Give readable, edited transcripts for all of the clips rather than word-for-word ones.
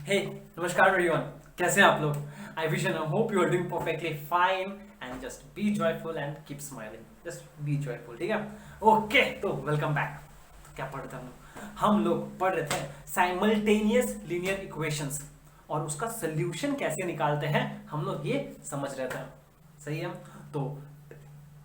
हे नमस्कार एवरीवन, कैसे हैं आप लोग? I wish and hope you are doing perfectly fine and just be joyful and keep smiling, just be joyful. ठीक है, ओके। तो वेलकम बैक। तो क्या पढ़ रहे थे हम लोग पढ़ रहे थे साइमल्टेनियस लीनियर इक्वेशंस और उसका सोल्यूशन कैसे निकालते हैं हम लोग ये समझ रहे थे। सही है, तो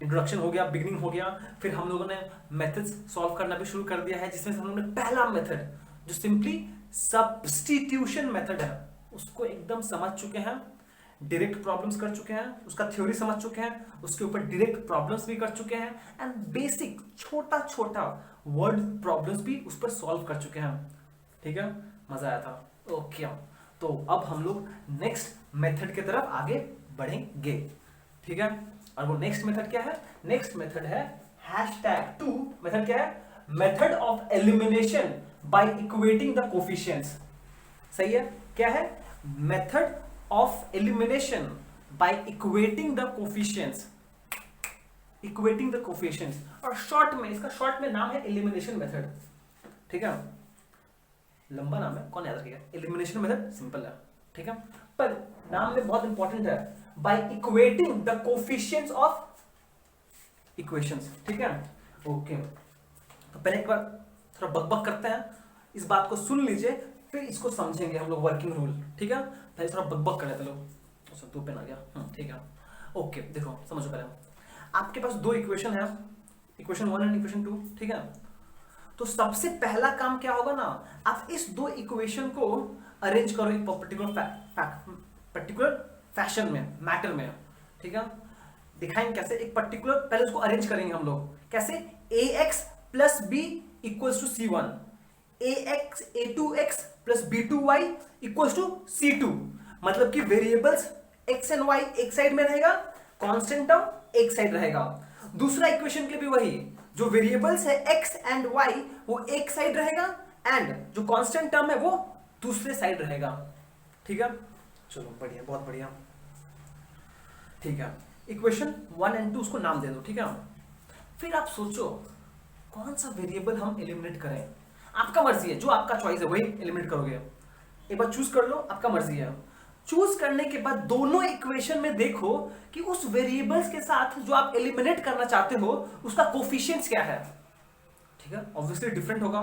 इंट्रोडक्शन हो गया, बिगिनिंग हो गया, फिर हम लोगों ने मेथड्स सॉल्व करना भी शुरू कर दिया है, जिसमें से हम लोगों ने पहला मेथड जो सिंपली सब्स्टिट्यूशन मेथड है उसको एकदम समझ चुके हैं, डायरेक्ट प्रॉब्लम्स कर चुके हैं, उसका थ्योरी समझ चुके हैं, उसके ऊपर डायरेक्ट प्रॉब्लम्स भी कर चुके हैं एंड बेसिक छोटा छोटा वर्ड प्रॉब्लम्स भी उस पर सॉल्व कर चुके हैं। ठीक है, मजा आया था। ओके, तो अब हम लोग नेक्स्ट मेथड की तरफ आगे बढ़ेंगे। ठीक है, और वो नेक्स्ट मेथड क्या है? नेक्स्ट मेथड है #2। मेथड क्या है? Method of elimination by equating the coefficients. सही है, क्या है? Method of elimination by equating the coefficients. Equating the coefficients, और शॉर्ट में इसका शॉर्ट में नाम है एलिमिनेशन मेथड। ठीक है, लंबा नाम है, कौन याद रखेगा? एलिमिनेशन मेथड सिंपल है। ठीक है, पर नाम में बहुत इंपॉर्टेंट है, by equating the coefficients of equations. ठीक है, ओके। तो पहले एक बार थोड़ा बकबक करते हैं, इस बात को सुन लीजिए, फिर इसको समझेंगे हम लोग वर्किंग रूल। ठीक है, पहले थोड़ा बकबक कर लेते लोग। दो पेन आ गया। ठीक है, ओके। देखो समझो, पहले आपके पास दो इक्वेशन है, इक्वेशन 1 एंड इक्वेशन 2। ठीक है, तो सबसे पहला काम क्या होगा ना, आप इस दो इक्वेशन को अरेंज करो एक पर्टिकुलर फैशन में, मैटर में। ठीक है, दिखाएंगे कैसे। एक पर्टिकुलर पहले उसको अरेंज करेंगे हम लोग कैसे। ax plus b equals to c1, a2x plus b2y equals to c2। मतलब कि वेरिएबल्स x एंड y एक साइड में रहेगा, कांस्टेंट टर्म एक साइड रहेगा। दूसरा इक्वेशन के लिए भी वही, जो वेरिएबल्स है x एंड y वो एक साइड रहेगा एंड जो कांस्टेंट टर्म है वो दूसरे साइड रहेगा। ठीक है, चलो बढ़िया, बहुत बढ़िया। ठीक है, इक्वेशन 1 एंड 2 उसको नाम दे दो। ठीक है, फिर आप सोचो कौन सा वेरिएबल हम एलिमिनेट करें। आपका मर्जी है, जो आपका चॉइस है वही एलिमिनेट करोगे। एक बार चूज कर लो, आपका मर्जी है। चूज करने के बाद दोनों इक्वेशन में देखो कि उस वेरिएबल्स के साथ जो आप एलिमिनेट करना चाहते हो उसका कोफिशिएंट्स क्या है। ठीक है, ऑब्वियसली डिफरेंट होगा।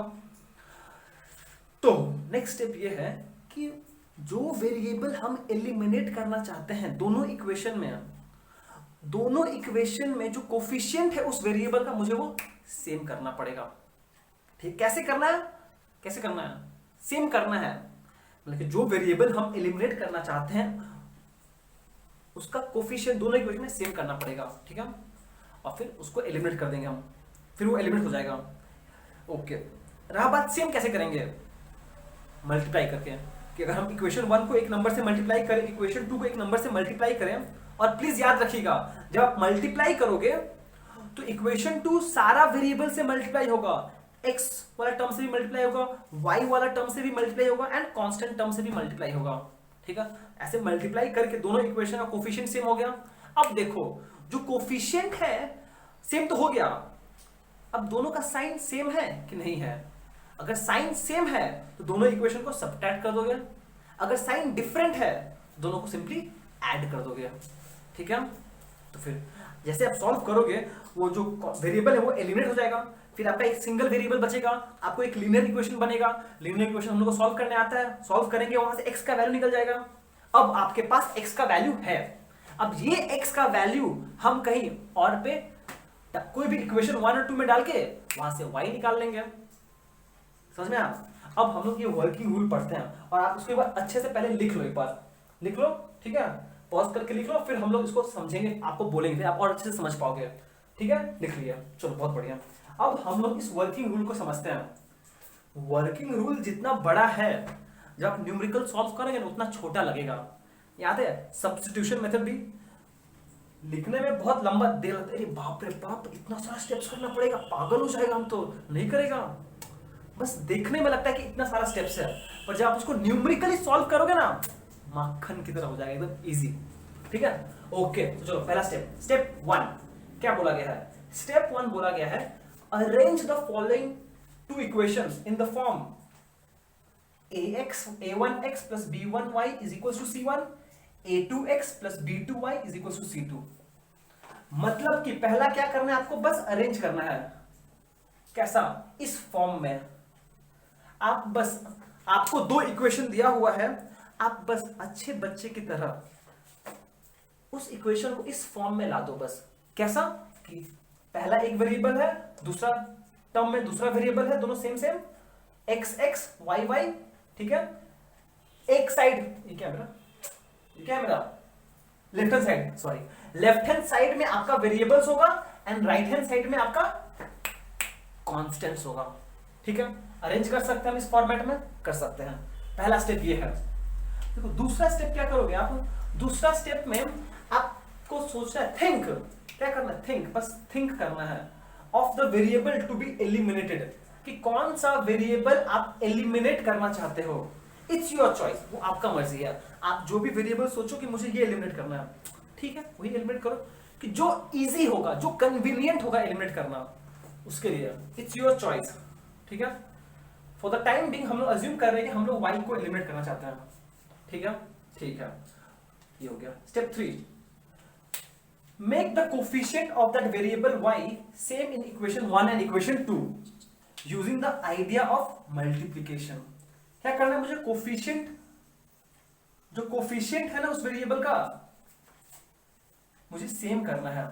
तो नेक्स्ट स्टेप ये है कि जो वेरिएबल हम एलिमिनेट करना चाहते हैं दोनों इक्वेशन में जो कोफिशिएंट है उस वेरिएबल का मुझे वो सेम करना पड़ेगा। ठीक, कैसे करना है? सेम करना है। मतलब कि जो वेरिएबल हम एलिमिनेट करना चाहते हैं उसका कोफिशिएंट दोनों इक्वेशन में सेम करना पड़ेगा। ठीक है, और फिर उसको एलिमिनेट कर देंगे हम, फिर वो एलिमिनेट हो जाएगा। ओके, रहा बात सेम कैसे करेंगे, मल्टीप्लाई करके। कि अगर हम इक्वेशन 1 को एक नंबर से मल्टीप्लाई करें, इक्वेशन 2 को एक नंबर से मल्टीप्लाई करें, और प्लीज याद रखिएगा जब आप मल्टीप्लाई करोगे तो इक्वेशन 2 सारा वेरिएबल से मल्टीप्लाई होगा, x वाला टर्म से भी मल्टीप्लाई होगा, y वाला टर्म से भी मल्टीप्लाई होगा एंड कांस्टेंट टर्म से भी मल्टीप्लाई होगा। ठीक है, ऐसे मल्टीप्लाई करके दोनों इक्वेशन का कोफिशिएंट सेम हो गया। अब देखो जो कोफिशिएंट है सेम तो हो गया, अब दोनों का साइन सेम है कि नहीं है। अगर साइन सेम है तो दोनों इक्वेशन को सब्ट्रैक्ट कर दोगे, अगर साइन डिफरेंट है दोनों को सिंपली ऐड कर दोगे। ठीक है, तो फिर जैसे आप सॉल्व करोगे वो जो वेरिएबल है वो एलिमिनेट हो जाएगा, फिर आपका एक सिंगल वेरिएबल बचेगा, आपको एक लीनियर इक्वेशन बनेगा। लीनियर इक्वेशन हम लोग को सॉल्व करने आता है, सॉल्व करेंगे, वहां से x का वैल्यू निकल जाएगा। अब आपके पास x का वैल्यू है, अब ये x का वैल्यू हम कहीं और पे कोई भी इक्वेशन 1 और 2 में डाल के वहां से y निकाल लेंगे। समझ में आप? अब हम लोग ये वर्किंग रूल पढ़ते हैं और आप उसको एक बार अच्छे से पहले लिख लो, एक बार लिख लो। ठीक है, पॉज करके लिख लो, फिर हम लोग इसको समझेंगे, आपको बोलेंगे, आप और अच्छे से समझ पाओगे। ठीक है, लिख लिया, चलो बहुत बढ़िया। अब हम लोग इस वर्किंग रूल को समझते हैं। वर्किंग रूल जितना बड़ा है, जब आप न्यूमेरिकल सॉल्व करेंगे ना उतना छोटा लगेगा। याद है सब्स्टिट्यूशन मेथड भी लिखने में बहुत लंबा देर लगता है, अरे बाप रे बाप इतना सारा स्टेप्स करना पड़ेगा, पागल हो जाएगा हम तो, नहीं करेगा। बस देखने में लगता है कि इतना सारा स्टेप्स है, पर जब आप उसको न्यूमेरिकली सॉल्व करोगे ना माखन की तरह हो जाएगा, एकदम इजी। ठीक है, ओके। तो चलो पहला स्टेप 1 क्या बोला गया है? स्टेप 1 बोला गया है arrange the following two equations in the form a1x plus b1y is equals to c1, a2x plus b2y is equals to c2। मतलब कि पहला क्या करना है आपको, बस अरेंज करना है। कैसा? इस फॉर्म में। आप बस, आपको दो इक्वेशन दिया हुआ है, आप बस अच्छे बच्चे की तरह उस इक्वेशन को इस फॉर्म में ला दो बस। कैसा? कि पहला एक वेरिएबल है, दूसरा टर्म में दूसरा वेरिएबल है, दोनों same same, x x y y, ठीक है। एक साइड, ये क्या मेरा left hand side, sorry, left hand side में आपका वेरिएबल्स होगा एंड राइट हैंड साइड में आपका कांस्टेंट्स होगा, ठीक है। अरेंज कर सकते हैं हम इस फॉर्मेट में, कर सकते हैं। पहला स्टेप ये है। देखो दूसरा स्टेप क्या करोगे आप, दूसरा स्टेप में आपको सोचना है, थिंक, क्या करना है, थिंक, बस थिंक करना है of the variable to be eliminated, कि कौन सा वेरिएबल आप एलिमिनेट करना चाहते हो। इट्स योर चॉइस, वो आपका मर्जी है। आप जो भी वेरिएबल सोचो कि मुझे ये एलिमिनेट करना है, ठीक है, वही एलिमिनेट करो, कि जो इजी होगा, जो कन्वीनियंट होगा एलिमिनेट करना, उसके लिए इट्स योर चॉइस, ठीक है। फॉर द टाइम बिंग हम लोग अज्यूम कर रहे हैं कि हम लोग y को एलिमिनेट करना चाहते हैं, ठीक है, ठीक है। ये हो गया step 3। Make the coefficient of that variable y same in equation 1 and equation 2 using the idea of multiplication. क्या करना है मुझे, कोफिशिएंट, जो कोफिशिएंट है ना उस वेरिएबल का, मुझे सेम करना है।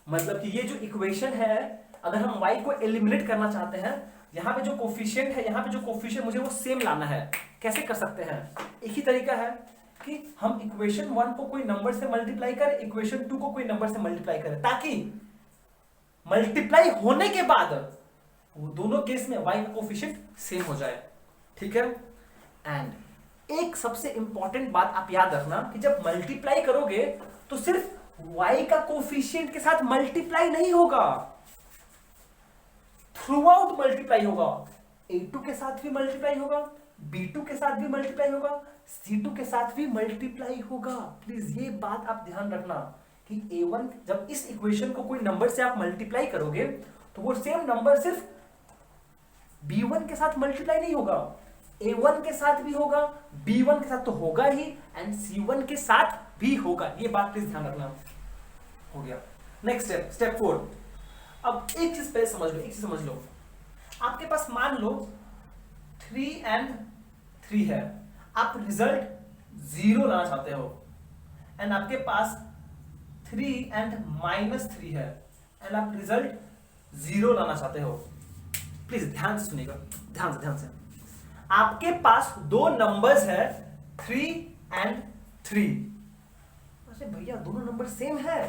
मतलब कि ये जो इक्वेशन है, अगर हम y को एलिमिनेट करना चाहते हैं, यहां पे जो कोफिशिएंट है, यहां पे जो कोफिशिएंट, मुझे वो सेम लाना है। कैसे कर सकते हैं? एक ही तरीका है कि हम इक्वेशन 1 को कोई नंबर से मल्टीप्लाई करें, इक्वेशन 2 को कोई नंबर से मल्टीप्लाई करें, ताकि मल्टीप्लाई होने के बाद वो दोनों केस में y का कोफिशिएंट सेम हो जाए, ठीक है। एंड एक सबसे इंपॉर्टेंट बात आप याद रखना कि जब मल्टीप्लाई करोगे तो सिर्फ y का कोफिशिएंट के साथ मल्टीप्लाई नहीं होगा, थ्रू आउट मल्टीप्लाई होगा। a2 के साथ भी मल्टीप्लाई होगा, b2 के साथ भी मल्टीप्लाई होगा, c2 के साथ भी मल्टीप्लाई होगा। प्लीज ये बात आप ध्यान रखना कि a1, जब इस इक्वेशन को कोई नंबर से आप मल्टीप्लाई करोगे तो वो सेम नंबर सिर्फ b1 के साथ मल्टीप्लाई नहीं होगा, a1 के साथ भी होगा, b1 के साथ तो होगा ही, एंड c1 के साथ भी होगा। ये बात प्लीज ध्यान रखना। हो गया नेक्स्ट स्टेप, स्टेप 4। अब एक चीज पहले समझ लो, एक चीज समझ लो। आपके पास मान लो 3 and 3 है, आप रिजल्ट 0 लाना चाहते हो, एंड आपके पास 3 and -3 है, एंड आप रिजल्ट 0 लाना चाहते हो। प्लीज ध्यान से सुनिएगा, ध्यान से। आपके पास दो नंबर्स है 3 and 3। अरे भैया दोनों नंबर सेम है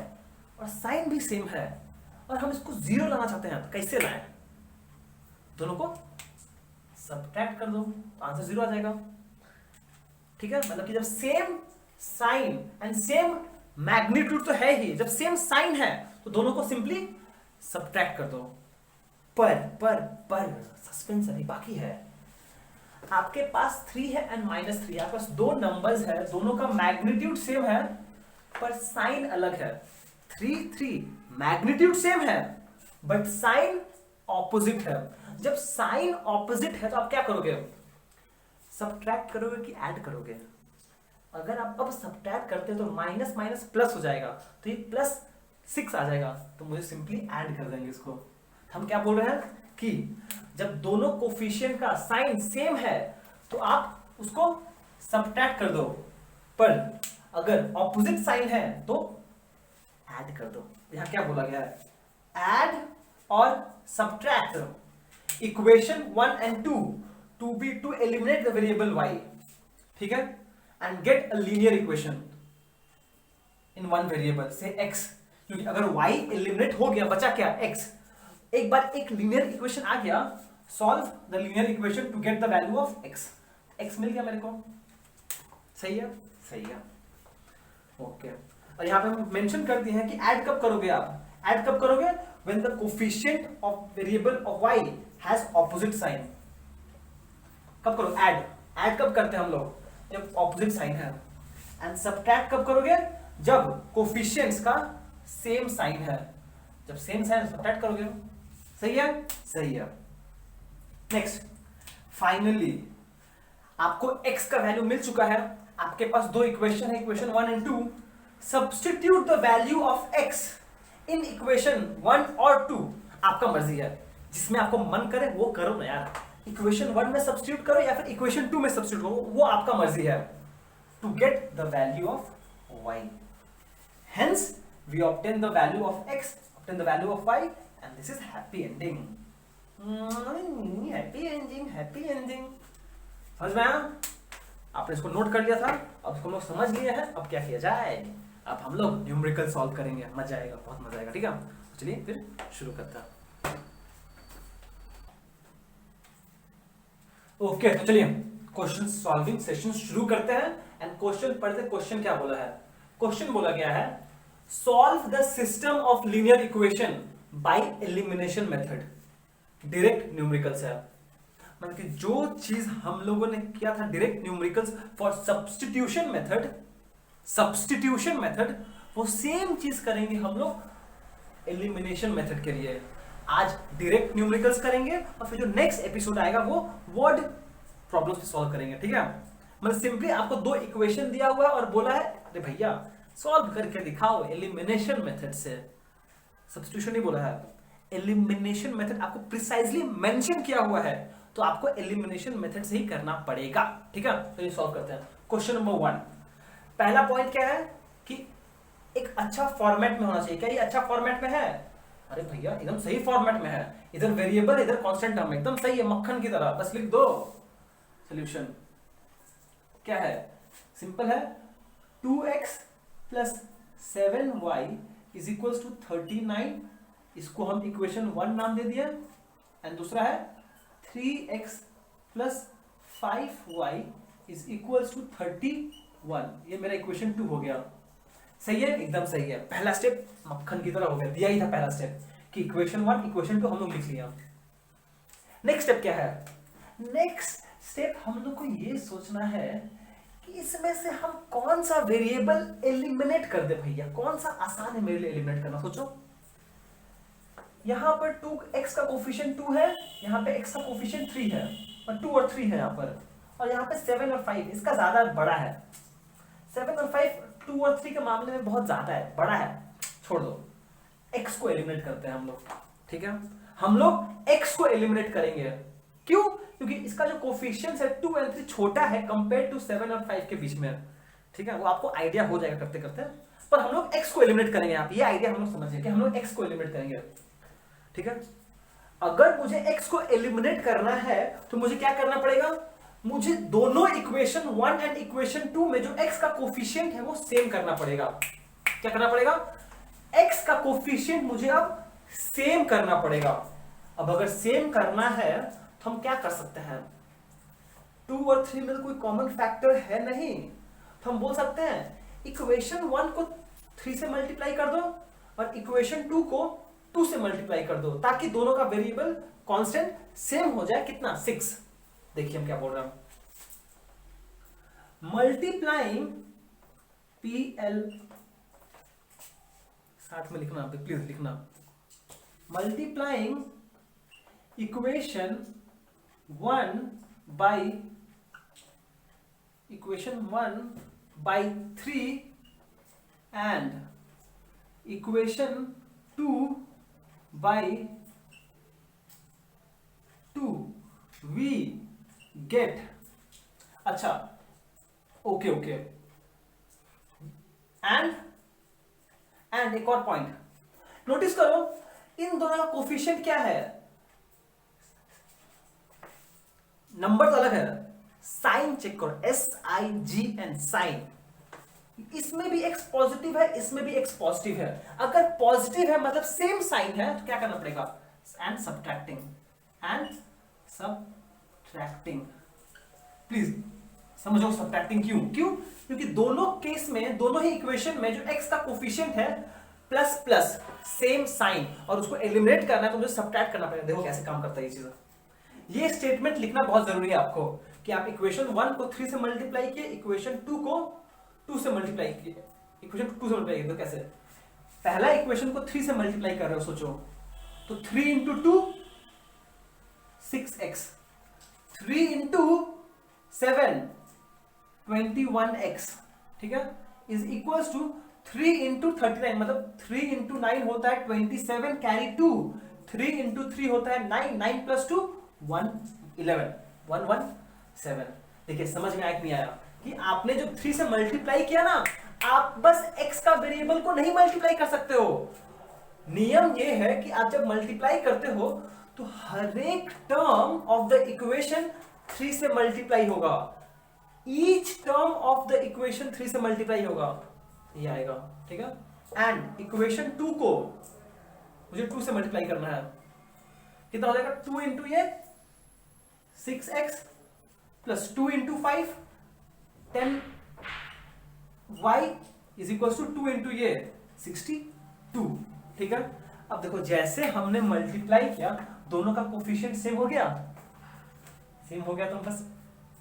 और साइन भी सेम है, और हम इसको 0 लाना चाहते हैं, तो कैसे लाएं? दोनों को सब्ट्रैक्ट कर दो, आंसर 0 आ जाएगा, ठीक है। मतलब कि जब same sign and same magnitude तो है ही, जब सेम साइन है तो दोनों को सिंपली सब्ट्रैक्ट कर दो। पर सस्पेंस अभी बाकी है। आपके पास 3 है एंड -3, आपके पास दो नंबर्स है, दोनों का मैग्नीट्यूड सेम है पर साइन अलग है। 3 मैग्नीट्यूड सेम है बट साइन ऑपोजिट है। जब साइन ऑपोजिट है तो आप क्या करोगे, सब्ट्रैक्ट करोगे कि ऐड करोगे? अगर आप अब सब्ट्रैक्ट करते हो तो माइनस माइनस प्लस हो जाएगा, तो ये +6 आ जाएगा, तो मुझे सिंपली ऐड कर देंगे इसको। हम क्या बोल रहे हैं कि जब दोनों कोफिशिएंट का साइन सेम है तो आप उसको सब्ट्रैक्ट कर दो, पर अगर ऑपोजिट साइन है तो ऐड कर दो। यहां क्या बोला गया है, ऐड और subtract equation 1 and 2 to eliminate the variable y, ठीक है, and get a linear equation in one variable say x। क्योंकि अगर y एलिमिनेट हो गया, बचा क्या, x। एक बार एक लीनियर इक्वेशन आ गया, solve the linear equation to get the value of x। x मिल गया मेरे को, सही है, सही है, ओके। और यहां पे हम मेंशन कर दिए हैं कि ऐड कब करोगे आप, ऐड कब करोगे, when the coefficient of variable of y has opposite sign. कब करो ऐड कब करते हैं हम लोग, जब ऑपोजिट साइन है। एंड सब्ट्रैक्ट कब करोगे, जब कोफिशिएंट्स का सेम साइन है। जब सेम साइन सब्ट्रैक्ट करोगे, सही है, सही है। नेक्स्ट फाइनली आपको x का वैल्यू मिल चुका है, आपके पास दो इक्वेशन है, equation 1 and 2। Substitute the value of x in equation 1 और 2। आपका मर्जी है, जिसमें आपको मन करे वो करो ना यार। इक्वेशन 1 में सब्स्टिट्यूट करो या फिर इक्वेशन 2 में सब्स्टिट्यूट करो, वो आपका मर्जी है। To get the value of y, hence we obtain the value of x, obtain the value of y, and this is happy ending. Happy ending, happy ending. समझ में आया? आपने इसको नोट कर लिया था, अब इसको हम लोग समझ लिए हैं। अब क्या किया जाए? अब हम लोग न्यूमेरिकल सॉल्व करेंगे, मजा आएगा, बहुत मजा आएगा। ठीक है, तो चलिए फिर शुरू करते हैं। ओके, तो चलिए क्वेश्चन सॉल्विंग सेशन शुरू करते हैं। एंड क्वेश्चन पढ़ते, क्वेश्चन क्या बोला है? क्वेश्चन बोला गया है solve the system of linear equation by elimination method. Direct numericals है, मतलब कि जो चीज हम लोगों ने किया था direct numericals for substitution method, substitution method, वो सेम चीज करेंगे हम लोग एलिमिनेशन मेथड के लिए। आज डायरेक्ट न्यूमेरिकल्स करेंगे और फिर जो नेक्स्ट एपिसोड आएगा वो वर्ड प्रॉब्लम्स भी सॉल्व करेंगे। ठीक है, मतलब सिंपली आपको दो इक्वेशन दिया हुआ है और बोला है अरे भैया सॉल्व करके दिखाओ एलिमिनेशन मेथड से। सब्स्टिट्यूशन नहीं बोला है, एलिमिनेशन मेथड आपको प्रिसाइजली मेंशन किया हुआ है, तो आपको एलिमिनेशन मेथड से ही करना पड़ेगा। ठीक है, तो ये सॉल्व करते हैं। क्वेश्चन नंबर 1, पहला पॉइंट क्या है कि एक अच्छा फॉर्मेट में होना चाहिए। क्या ये अच्छा फॉर्मेट में है? अरे भैया एकदम सही फॉर्मेट में है, इधर वेरिएबल इधर कांस्टेंट टर्म, एकदम सही है, मक्खन की तरह। बस लिख दो। सॉल्यूशन क्या है? सिंपल है, 2x plus 7y is equals to 39। इसको हम इक्वेशन 1 नाम दे दिया। एंड दूसरा है 3x plus 5y is equals to 31। ये मेरा इक्वेशन 2 हो गया। सही है, एकदम सही है। पहला स्टेप मक्खन की तरह हो गया, दिया ही था पहला स्टेप कि इक्वेशन 1 इक्वेशन 2 हम लोग लिख लिया। नेक्स्ट स्टेप क्या है? नेक्स्ट स्टेप हम लोग को ये सोचना है कि इसमें से हम कौन सा वेरिएबल एलिमिनेट कर दे। भैया कौन सा आसान है मेरे लिए एलिमिनेट करना? सोचो, यहां पर 2x का कोफिशिएंट 2 है, यहां पे x का कोफिशिएंट 3 है, और 2 और 3 है यहां पर, और यहां पे 7 और 5, इसका ज्यादा बड़ा है। 7 और 5 2 और 3 के मामले में बहुत ज्यादा है, बड़ा है, छोड़ दो। x को एलिमिनेट करते हैं हम लोग। ठीक है, हम लोग x को एलिमिनेट करेंगे। क्यों? क्योंकि इसका जो कोफिशिएंट है 2 और 3 छोटा है कंपेयर टू 7 और 5 के बीच में। ठीक है, वो आपको आइडिया हो जाएगा करते करते, पर हम लोग x को एलिमिनेट करेंगे। आप ये आइडिया हम लोग समझिए कि हम लोग x को एलिमिनेट करेंगे। ठीक है, अगर मुझे x को एलिमिनेट करना है तो मुझे क्या करना पड़ेगा? मुझे दोनों इक्वेशन 1 एंड इक्वेशन 2 में जो x का कोफिशिएंट है वो सेम करना पड़ेगा। क्या करना पड़ेगा? x का कोफिशिएंट मुझे अब सेम करना पड़ेगा। अब अगर सेम करना है तो हम क्या कर सकते हैं? 2 और 3 में तो कोई कॉमन फैक्टर है नहीं, तो हम बोल सकते हैं इक्वेशन 1 को 3 से मल्टीप्लाई कर दो और इक्वेशन 2 को 2 से मल्टीप्लाई कर दो, ताकि दोनों का वेरिएबल कांस्टेंट सेम हो जाए। कितना? 6। देखिए हम क्या बोल रहे हैं, मल्टीप्लाइंग PL, साथ में लिखना प्लीज, लिखना multiplying equation 1 by equation 1 by 3 and equation 2 by 2 we get। अच्छा, ओके ओके, एंड एक और पॉइंट नोटिस करो, इन दोनों का कोफिशिएंट क्या है? नंबर तो अलग है, साइन चेक करो, SIGN साइन। इसमें भी x पॉजिटिव है, इसमें भी x पॉजिटिव है। अगर पॉजिटिव है मतलब सेम साइन है तो क्या करना पड़ेगा? एंड सब्ट्रैक्टिंग, प्लीज समझो सब्ट्रैक्टिंग क्यों? क्योंकि दोनों केस में, दोनों ही इक्वेशन में जो x का कोफिशिएंट है प्लस प्लस सेम साइन, और उसको एलिमिनेट करना है तो मुझे सब्ट्रैक्ट करना पड़ेगा। देखो कैसे काम करता है ये चीज। ये स्टेटमेंट लिखना बहुत जरूरी है आपको कि आप इक्वेशन 1 को 3 से मल्टीप्लाई किए, इक्वेशन 2 को 2 से मल्टीप्लाई किए, इक्वेशन 2 से मल्टीप्लाई किए। तो कैसे? पहला इक्वेशन को 3 से मल्टीप्लाई कर रहे हो, सोचो तो 3 into 2 6x, 3 इंटू 7 21x, ठीक है, इज इक्वल्स टू 3 इंटू 39, मतलब 3 इंटू 9 होता है 27 कैरी 2, 3 इंटू 3 होता है 9, 9 प्लस 2 111 117। देखिए समझ में आया कि नहीं आया कि आपने जो 3 से मल्टीप्लाई किया ना, आप बस x का वेरिएबल को नहीं मल्टीप्लाई कर सकते हो। नियम ये है कि आप जब मल्टीप्लाई करते हो तो हर एक टर्म ऑफ द इक्वेशन 3 से मल्टीप्लाई होगा, each term of the equation 3 से मल्टीप्लाई होगा, ये आएगा, ठीक है। एंड इक्वेशन 2 को मुझे 2 से मल्टीप्लाई करना है, कितना हो जाएगा, 2 इंटू ये 6x plus 2 into 5 10y is equal to 2 into ये 62, ठीक है। अब देखो जैसे हमने मल्टीप्लाई किया दोनों का कोफिशिएंट सेम हो गया, सेम हो गया तो बस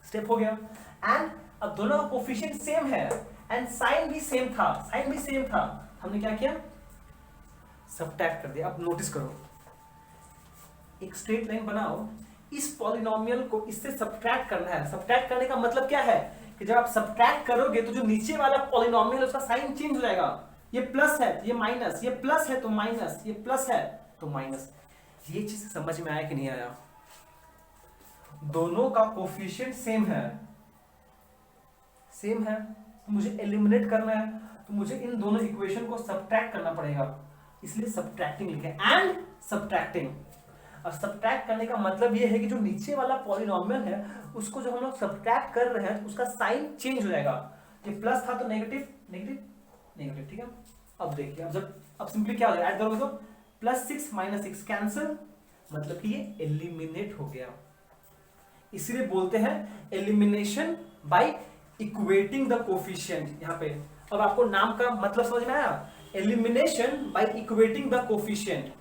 स्टेप हो गया। एंड अब दोनों का कोफिशिएंट सेम है एंड साइन भी सेम था, साइन भी सेम था, हमने क्या किया, सबट्रैक्ट कर दिया। अब नोटिस करो, एक स्ट्रेट लाइन बनाओ, इस पॉलिनोमियल को इससे सबट्रैक्ट करना है। सबट्रैक्ट करने का मतलब क्या है कि जब आप सबट्रैक्ट करोगे तो जो नीचे वाला पॉलिनोमियल उसका साइन चेंज हो जाएगा, ये प्लस है ये माइनस, ये प्लस है तो माइनस, ये प्लस है तो माइनस। ये चीज समझ में आया कि नहीं आया? दोनों का कोफिशिएंट सेम है, सेम है, तो मुझे एलिमिनेट करना है, तो मुझे इन दोनों इक्वेशन को सबट्रैक्ट करना पड़ेगा, इसलिए सबट्रैक्टिंग लिखे, एंड सबट्रैक्टिंग। अब सबट्रैक्ट करने का मतलब ये है कि जो नीचे वाला पॉलिनोमियल है उसको जब हम लोग सबट्रैक्ट कर रहे हैं तो उसका साइन चेंज हो जाएगा, ये प्लस था तो नेगेटिव नेगेटिव नेगेटिव, ठीक है। अब देखिए अब सिंपली क्या हो जाएगा, ऐड करोगे तो प्लस 6 माइनस 6 कैंसिल, मतलब कि ये एलिमिनेट हो गया, इसीलिए बोलते हैं elimination by equating the coefficient. यहाँ पे अब आपको नाम का मतलब समझ में आया, elimination by equating the coefficient,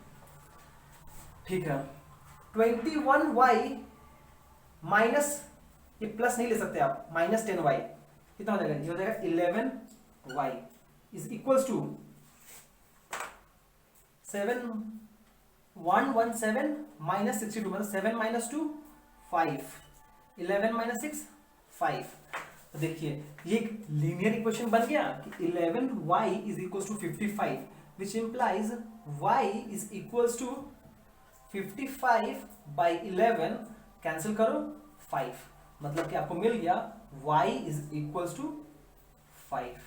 ठीक है। 21y माइनस, ये प्लस नहीं ले सकते आप, माइनस 10y कितना हो जाएगा, ये हो जाएगा 11y is equals to 117 minus 62, मतलब 7 माइनस 2 5, 11 माइनस 6 5। तो देखिए ये एक लीनियर इक्वेशन बन गया कि 11y is equals to 55, which implies y is equals to 55 by 11, cancel करो 5, मतलब कि आपको मिल गया y इज इक्वल्स टू 5।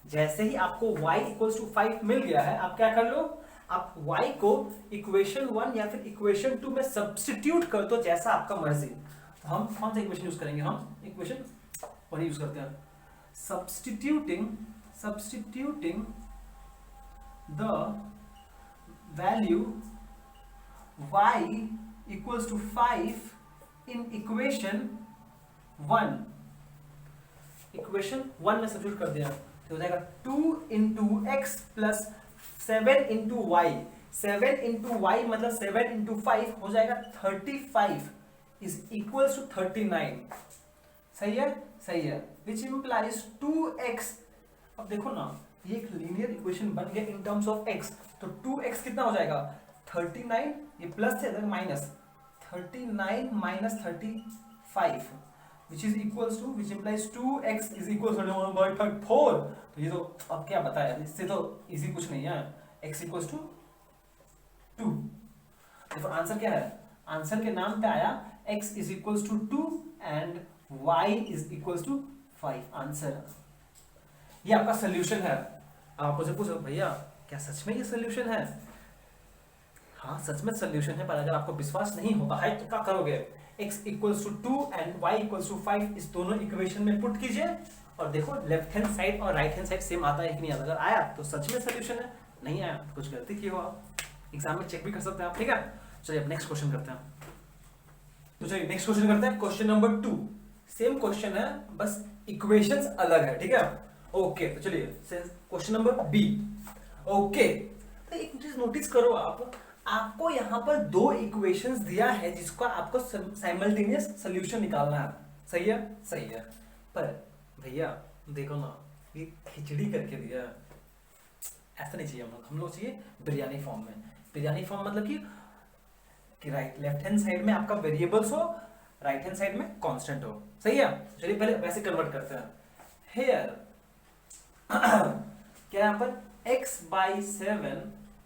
जैसे ही आपको y इक्वल्स टू 5 मिल गया है, आप क्या कर लो, आप y को इक्वेशन 1 या फिर इक्वेशन 2 में सब्स्टिट्यूट कर दो, जैसा आपका मर्जी। तो हम कौन सा इक्वेशन यूज करेंगे, हम इक्वेशन 1 यूज करते हैं, substituting the value y equals to 5 in equation 1, equation 1 में सब्स्टिट्यूट कर दिया तो हो जाएगा 2 into x plus 7 into y, 7 into y मतलब 7 इंटू 5 हो जाएगा 35 इज इक्वल्स टू 39, सही है, सही है, विच इंप्लाइज 2x। अब देखो ना, ये एक लीनियर इक्वेशन बन गया इन टर्म्स ऑफ x, तो 2x कितना हो जाएगा 39, ये प्लस है minus 39 minus 35 which is equals to, which implies 2x is equals to 1/4। तो ये तो अब क्या बताया, इससे तो इजी कुछ नहीं है, x equals to 2। देखो आंसर क्या है, आंसर के नाम पे आया x is equals to 2 and y is equals to 5, answer. ये आपका सोल्यूशन है। आप मुझे पूछो भैया क्या सच में ये सोल्यूशन है? हाँ सच में सोल्यूशन है, पर अगर आपको विश्वास नहीं होता है तो क्या करोगे, x equals to 2 and y equals to 5 इस दोनों इक्वेशन में पुट कीजिए और देखो लेफ्ट हैंड साइड और राइट हैंड साइड सेम आता है कि नहीं आता। अगर आया तो सच में सोल्यूशन है, नहीं आया तो कुछ गलती की हो, आप एग्जाम में चेक भी कर सकते हैं आप, ठीक है। चलिए अब नेक्स्ट क्वेश्चन करते हैं। तो चलिए नेक्स्ट क्वेश्चन करते हैं, क्वेश्चन नंबर 2। सेम क्वेश्चन है बस इक्वेशंस अलग है, ठीक है। ओके तो चलिए क्वेश्चन नंबर बी। ओके तो एक चीज नोटिस करो, आपको यहाँ पर 2 इक्वेशंस दिया है जिसका आपको साइमल्टेनियस सॉल्यूशन निकालना है, सही है, सही है। पर भैया देखो ना, ये खिचड़ी करके दिया है, ऐसा नहीं चाहिए हम लोग चाहिए बिरयानी फॉर्म में। बिरयानी फॉर्म मतलब कि राइट लेफ्ट हैंड साइड में आपका वेरिएबल्स हो, राइट हैंड साइड में कांस्टेंट हो। सही है, चलिए पहले वैसे कन्वर्ट करते हैं। हेयर क्या यहाँ पर x/7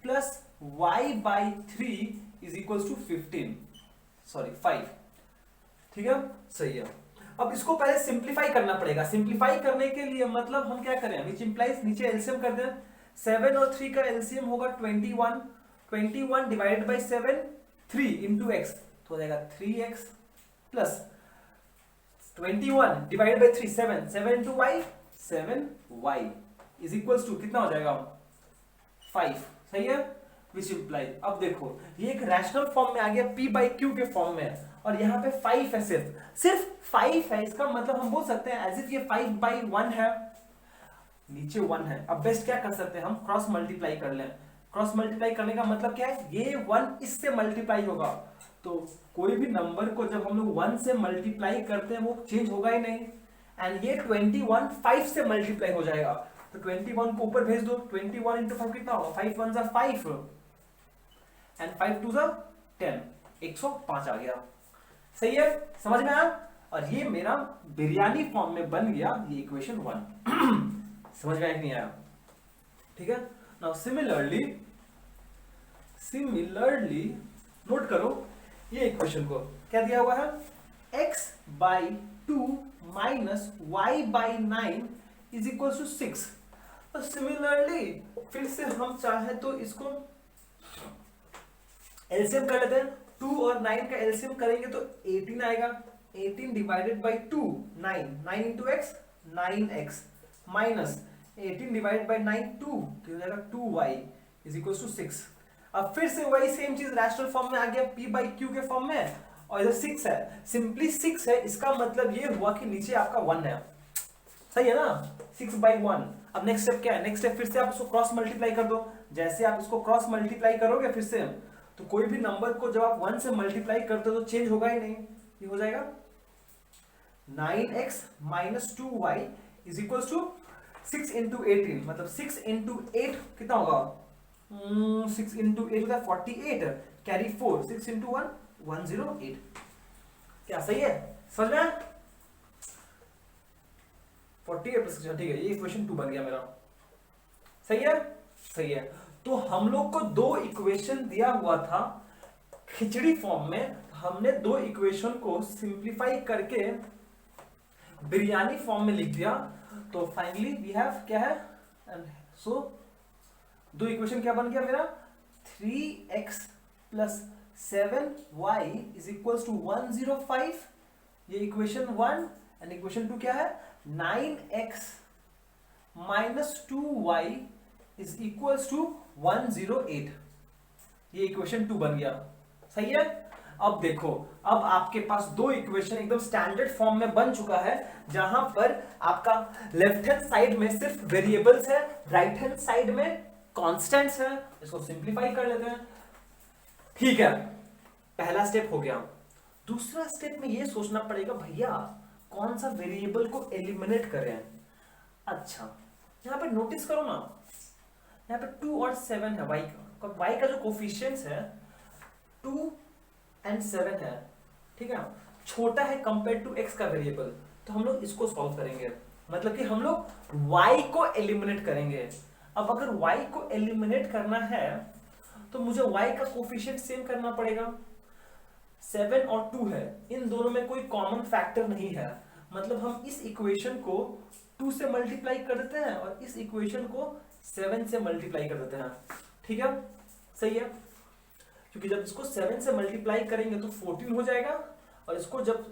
plus y/3 is equal to 15, sorry 5। ठीक है, सही है। अब इसको पहले सिंप्लीफाई करना पड़ेगा। सिंप्लीफाई करने के लिए मतलब हम क्या करें, विच इंप्लाइज नीचे एलसीएम कर दें। 7 और 3 का एलसीएम होगा 21, 21 डिवाइडेड बाई 7 3 इंटू एक्स तो हो जाएगा 3x plus 21 divided by 3 7, 7 into y 7y is equals to कितना हो जाएगा 5। सही है, विच इंप्लाइज, अब देखो ये एक रैशनल फॉर्म में आ गया, p/q के फॉर्म में है और यहाँ पे 5 है, सिर्फ 5 है। इसका मतलब हम बोल सकते हैं एज इफ ये 5/1 है, नीचे 1 है। अब बेस्ट क्या कर सकते हैं, हम क्रॉस मल्टीप्लाई कर लें। क्रॉस मल्टीप्लाई करने का मतलब क्या है, ये 1 इससे मल्टीप्लाई होगा, तो कोई भी नंबर को जब हम लोग 1 से मल्टीप्लाई करते हैं वो चेंज होगा ही नहीं। एंड ये 21 5 से मल्टीप्लाई हो जाएगा, तो 21 को ऊपर भेज दो। 21 इंटू 5 कितना होगा, 5 1 ज़ा 5 एंड 5 2 ज़ा 10, 105 आ गया। सही है, समझ में आया। और ये मेरा बिरयानी फॉर्म में बन गया ये इक्वेशन 1। समझ में आया कि नहीं आया, ठीक है। नाउ सिमिलरली नोट करो ये इक्वेशन को, क्या दिया हुआ है, x/2 minus y/9 is equal to 6। तो सिमिलरली फिर से हम चाहे तो इसको एलसीएम कर लेते हैं। 2 और 9 का एलसीएम करेंगे तो 18 आएगा। 18 divided by 2 9, 9 into x 9x minus 18 divided by 9 2 तो हो जाएगा 2y इज इक्वल टू 6। अब फिर से वही सेम चीज रैशनल फॉर्म में आ गया, p/q के फॉर्म में, और इधर 6 है, सिंपली 6 है। इसका मतलब ये हुआ कि नीचे आपका 1 है। सही है ना, 6/1। अब नेक्स्ट स्टेप क्या है, नेक्स्ट स्टेप फिर से आप इसको क्रॉस मल्टीप्लाई कर दो। जैसे आप इसको क्रॉस मल्टीप्लाई करोगे फिर से, तो कोई भी नंबर को जब आप 1 से मल्टीप्लाई करते हो तो चेंज होगा ही नहीं। ये हो जाएगा 9x minus 2y is equal to 6 into 18, मतलब 6 इंटू 8 कितना होगा, 6 इंटू 8 होता है 48, कैरी 4, 6 इंटू 1 108। क्या सही है, समझ में 48 प्लस, ठीक है, ये इक्वेशन 2 बन गया मेरा। सही है, सही है। तो हम लोग को 2 इक्वेशन दिया हुआ था खिचड़ी फॉर्म में, हमने 2 इक्वेशन को सिंप्लीफाई करके बिरयानी फॉर्म में लिख दिया। तो फाइनली वी हैव क्या है, सो 2 इक्वेशन क्या बन गया मेरा, 3x plus 7y is equals to 105, ये इक्वेशन 1। एंड इक्वेशन 2 क्या है, 9x minus 2y is equals to 108, ये इक्वेशन 2 बन गया। सही है। अब देखो, अब आपके पास 2 इक्वेशन एकदम स्टैंडर्ड फॉर्म में बन चुका है, जहां पर आपका लेफ्ट हैंड साइड में सिर्फ वेरिएबल्स है, राइट हैंड साइड में कांस्टेंट्स है। इसको सिंप्लीफाई कर लेते हैं। ठीक है, पहला स्टेप हो गया। दूसरा स्टेप में ये सोचना पड़ेगा भैया कौन सा वेरिएबल को एलिमिनेट करें। अच्छा, यहां पे नोटिस करो ना, यहाँ पे 2 और 7 है, y का जो कोफिशिएंट्स है 2 एंड 7 है, ठीक है, छोटा है कंपेयर टू x का वेरिएबल, तो हम लोग इसको सॉल्व करेंगे, मतलब कि हम लोग y को एलिमिनेट करेंगे। अब अगर y को एलिमिनेट करना है तो मुझे y का कोफिशिएंट सेम करना पड़ेगा। 7 और 2 है, इन दोनों में कोई कॉमन फैक्टर नहीं है, मतलब हम इस इक्वेशन को 2 से मल्टीप्लाई कर देते हैं और इस इक्वेशन को 7 से मल्टीप्लाई कर देते हैं। ठीक है, सही है, क्योंकि जब इसको 7 से मल्टीप्लाई करेंगे तो 14 हो जाएगा, और इसको जब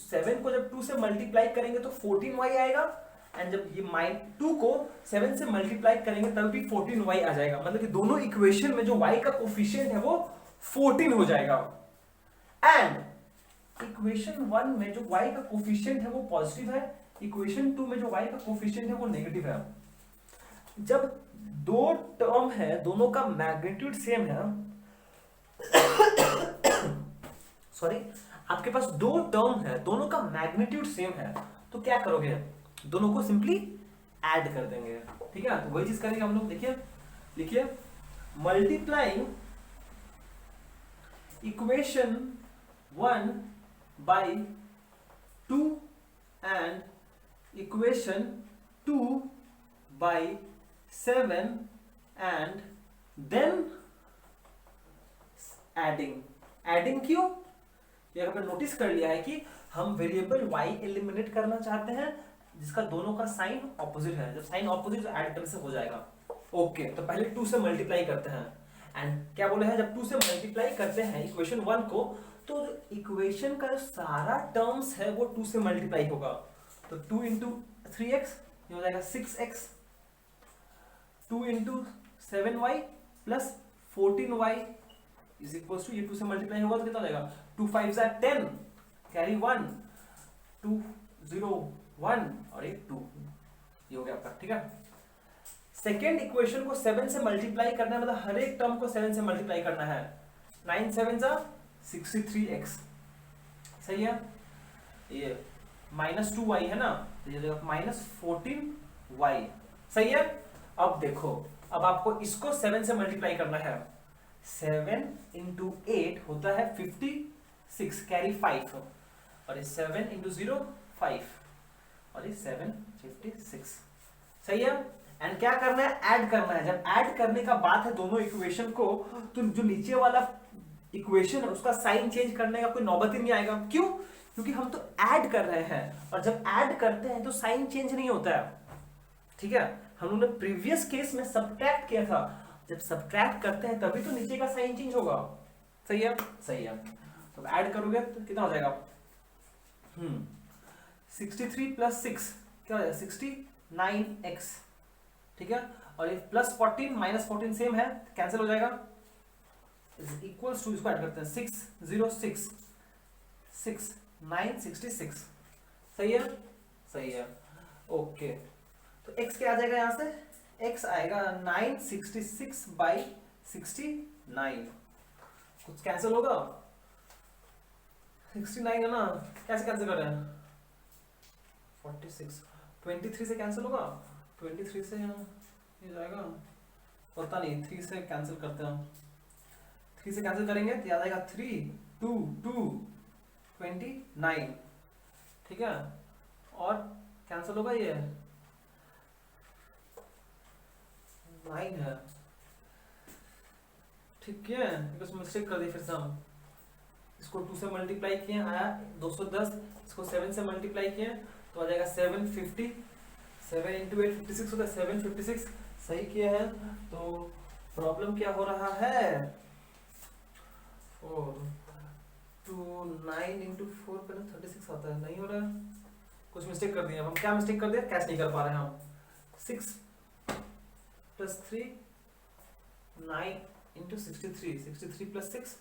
7 को जब 2 से मल्टीप्लाई करेंगे तो 14y आएगा, एंड जब ये -2 को 7 से मल्टीप्लाई करेंगे तब भी 14y आ जाएगा, मतलब कि दोनों इक्वेशन में जो y का कोफिशिएंट है वो 14 हो जाएगा। एंड इक्वेशन 1 में जो y का कोफिशिएंट है वो पॉजिटिव है, इक्वेशन 2 में जो y का कोफिशिएंट है वो नेगेटिव है। जब 2 टर्म है, दोनों का मैग्नीट्यूड सेम है, सॉरी, आपके पास 2 टर्म है, दोनों का मैग्नीट्यूड सेम है, तो क्या करोगे, दोनों को सिंपली ऐड कर देंगे। ठीक है, तो वही चीज करेंगे हम लोग। देखिए, लिखिए, multiplying equation 1 by 2 and equation 2 by 7 and then adding क्यों? ये आपने नोटिस कर लिया है कि हम वेरिएबल y एलिमिनेट करना चाहते हैं जिसका दोनों का साइन ऑपोजिट है। जब साइन ऑपोजिट तो ऐड करने से हो जाएगा। ओके, तो पहले 2 से मल्टीप्लाई करते हैं एंड क्या बोले हैं, जब 2 से मल्टीप्लाई करते हैं इक्वेशन 1 को तो इक्वेशन का सारा टर्म्स है वो 2 से मल्टीप्लाई होगा। तो 2 इंटू 3x ये हो जाएगा 6x, 2 इंटू 7y plus 14y is equal to, ये 2 से मल्टीप्लाई होगा तो कितना हो जाएगा, 2 5 10 कैरी 1 2 0 1 और एक 2, ये हो गया आपका। ठीक है, सेकेंड इक्वेशन को 7 से मल्टीप्लाई करना है, मतलब हर एक टर्म को 7 से मल्टीप्लाई करना है। 9 7 जा 63x, सही है। ये -2y है ना, तो ये -14y, सही है। अब देखो, अब आपको इसको 7 से मल्टीप्लाई करना है। 7 इंटू 8 होता है 56 कैरी 5 और ये 7 इंटू 0 5 और ये 7 56, सही है। एंड क्या करना है, ऐड करना है। जब ऐड करने का बात है दोनों इक्वेशन को, तो जो नीचे वाला इक्वेशन है उसका साइन चेंज करने का कोई नौबत ही नहीं आएगा। क्यों? क्योंकि हम तो ऐड कर रहे हैं और जब ऐड करते हैं तो साइन चेंज नहीं होता है। ठीक है, हम लोगों ने प्रीवियस केस में सब्ट्रैक्ट किया था, जब सब्ट्रैक्ट करते हैं तभी तो नीचे का साइन चेंज होगा। सही है, सही है। तो ऐड करोगे तो कितना हो जाएगा, 63 प्लस 6 क्या हो जाएगा 69x। ठीक है, और ये प्लस 14 माइनस 14 सेम है, कैंसिल हो जाएगा, इज इक्वल्स टू, इसको ऐड करते हैं 606 6 9 66, सही है, सही है। ओके, तो x क्या आ जाएगा यहाँ से, x आएगा 966 बाई 69, कुछ कैंसिल होगा, 69 है ना, कैसे कैंसिल कर रहे हैं, 46 23 से कैंसिल होगा, 23 से ये जाएगा, पता नहीं, 3 से कैंसिल करते हैं, 3 से कैंसिल करेंगे तो याद आएगा 3 2 2 29। ठीक है, और कैंसिल होगा, ये 9 है। ठीक है, बिकॉज मिस्टेक कर दी, फिर से हम इसको 2 से मल्टीप्लाई किए आया 210, इसको 7 से मल्टीप्लाई किए तो आ जाएगा 750, 7 इंटू 8 56 होता है, 756 सही किए हैं। तो प्रॉब्लम क्या हो रहा है, 4 2 9 इंटू 4 पर 36 आता है, नहीं हो रहा है, कुछ मिस्टेक कर दिया। हम क्या मिस्टेक कर दिया, कैच नहीं कर पा रहे हैं हम। 6 प्लस 3 9 इंटू 63, 63 प्लस 6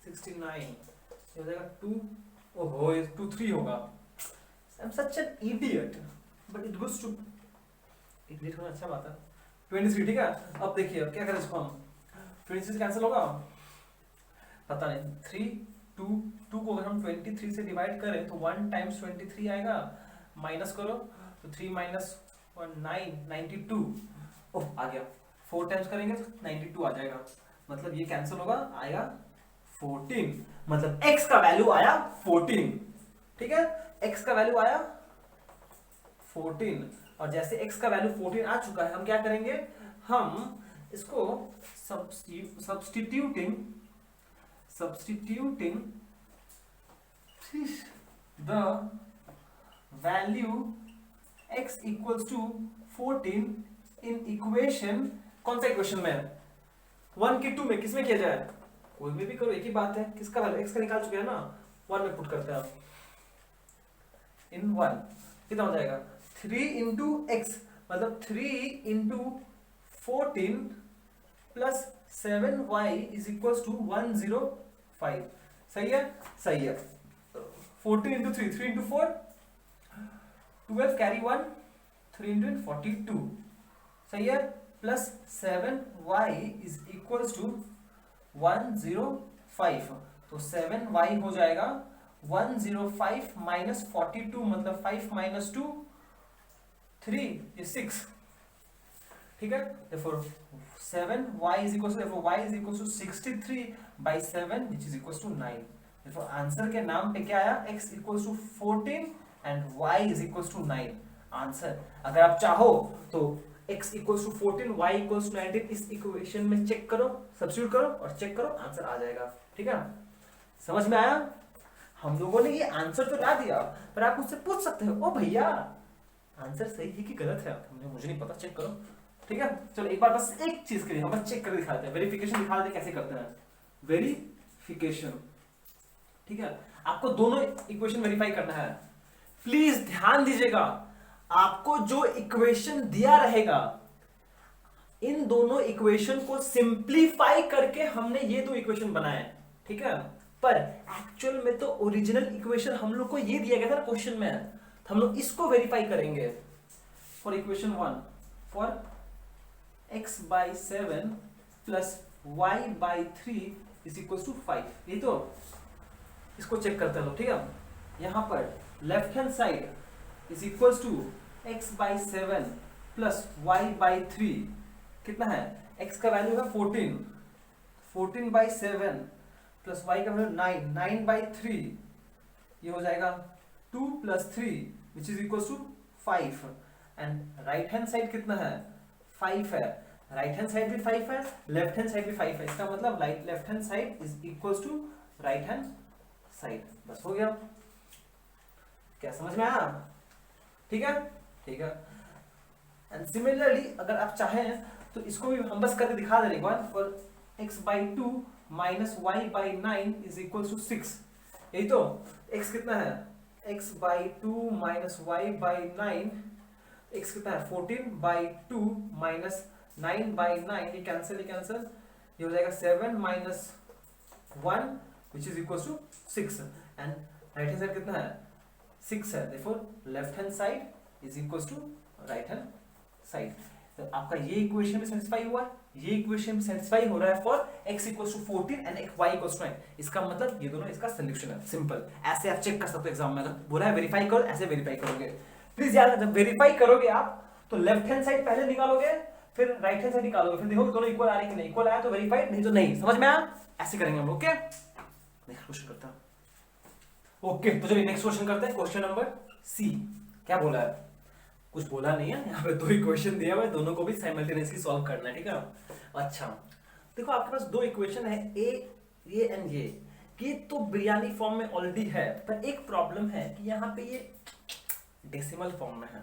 69, हो जाएगा 2, ओहो ये 2 3 होगा। I'm such an idiot, but it goes to idiot होना अच्छा बात है। 23, ठीक है। अब देखिए अब क्या करें इसको हम, 23 से कैंसिल होगा, पता नहीं, 3 2 को अगर हम 23 से डिवाइड करें तो 1 टाइम्स 23 आएगा, माइनस करो तो 3 माइनस 1 9 92, ओह आ गया, 4 टाइम्स करेंगे तो 92 आ जाएगा, मतलब ये कैंसिल होगा, आएगा 14, मतलब x का वैल्यू आया 14। ठीक है, x का वैल्यू आया 14, और जैसे x का वैल्यू 14 आ चुका है, हम क्या करेंगे, हम इसको substituting the value x equals to 14 in equation, कौन सा इक्वेशन में, 1 के 2 में, किसमें किया जाए, कोई में भी करो, एक ही बात है, किसका वैल्यू x का निकाल चुके हैं ना, 1 में पुट करते हैं आप, इन 1 कितना हो जाएगा, 3 इंटू एक्स, मतलब 3 into 14 plus 7y is equal to 105, सही है, सही है। 14 इंटू 3, 3 इंटू 4 12 कैरी 1, 3 इंटू 42, सही है, plus 7y is equal to 105, तो 7y हो जाएगा 105 माइनस 42, मतलब 5 माइनस 2 3 ये 6, ठीक है। therefore 7y is equals to, therefore y is equals to 63 by 7 which is equals to 9, देखो आंसर के नाम पे क्या आया, x equals to 14 and y is equals to 9। Answer अगर आप चाहो तो x equals to 14 y equals to 19 इस इक्वेशन में चेक करो, सब्स्टिट्यूट करो और चेक करो, आंसर आ जाएगा। ठीक है, समझ में आया? हम लोगों ने ये आंसर तो ला दिया, पर आप मुझसे पूछ सकते हो ओ भैया आंसर सही है कि गलत है, मुझे नहीं पता, चेक करो। ठीक है, चलो एक बार बस एक चीज के लिए हम बस चेक करके दिखाते हैं, वेरिफिकेशन दिखा देते कैसे करते हैं, वेरिफिकेशन। ठीक है, आपको दोनों इक्वेशन वेरीफाई करना है। प्लीज ध्यान दीजिएगा, आपको जो इक्वेशन दिया रहेगा इन दोनों इक्वेशन को सिंप्लीफाई करके हमने ये दो इक्वेशन बनाए। ठीक है, पर एक्चुअल में तो ओरिजिनल इक्वेशन हम लोग को ये दिया गया था क्वेश्चन में, तो हम लोग इसको वेरीफाई करेंगे। For equation 1 for x by 7 plus y by 3 is equal to 5, ये तो इसको चेक करते हैं लोग। ठीक है, यहां पर left hand side is equal to x by 7 plus y by 3 कितना है, x का वैल्यू है 14, 14 by 7 प्लस y का वैल्यू 9, 9 by 3 ये हो जाएगा 2 plus 3 which is equal to 5 and right hand side कितना है 5 है, राइट हैंड साइड भी 5 है, लेफ्ट हैंड साइड भी 5 है, इसका मतलब left hand side is equal to right hand side. बस हो गया, क्या समझ में आया? ठीक है, ठीक है। एंड सिमिलरली अगर आप चाहें तो इसको भी हम बस करके दिखा दे रहे एक बार, for x by 2 minus y by 9 is equal to 6, यही तो x कितना है, x by 2 minus y by 9, x कितना है 14 by 2 माइनस 9 by 9, ये कैंसिल ये हो जाएगा 7 minus 1 which is equals to 6 and right hand side कितना है 6 है, therefore left hand side is equals to right hand side। तो आपका ये इक्वेशन भी सेटिस्फाई हुआ, ये इक्वेशन भी सेटिस्फाई हो रहा है for x equals to 14 and y equals to 9, इसका मतलब ये दोनों इसका सॉल्यूशन है। सिंपल, ऐसे आप चेक कर सकते हो एग्जाम में, अगर बोला है वेरीफाई करो ऐसे वेरीफाई करोगे। प्लीज याद, जब वेरीफाई करोगे आप तो लेफ्ट हैंड साइड पहले निकालोगे फिर राइट हैंड साइड निकालोगे, फिर देखोगे दोनों इक्वल आ रहे हैं कि नहीं, इक्वल आया तो वेरीफाइड, नहीं तो नहीं। समझ में आया? ऐसे करेंगे हम लोग। ओके, नेक्स्ट क्वेश्चन करते हैं। ओके, तो चलिए नेक्स्ट क्वेश्चन करते हैं। क्वेश्चन नंबर सी, क्या बोला है? कुछ बोला नहीं है, यहाँ पे दो इक्वेशन दिया हुआ है, दोनों को भी साइमल्टेनियसली सॉल्व करना है। ठीक है, अच्छा देखो आपके पास दो इक्वेशन है, ये एंड ये तो बिरयानी फॉर्म में ऑलरेडी है, पर एक प्रॉब्लम है कि यहाँ पे ये डेसिमल फॉर्म में है।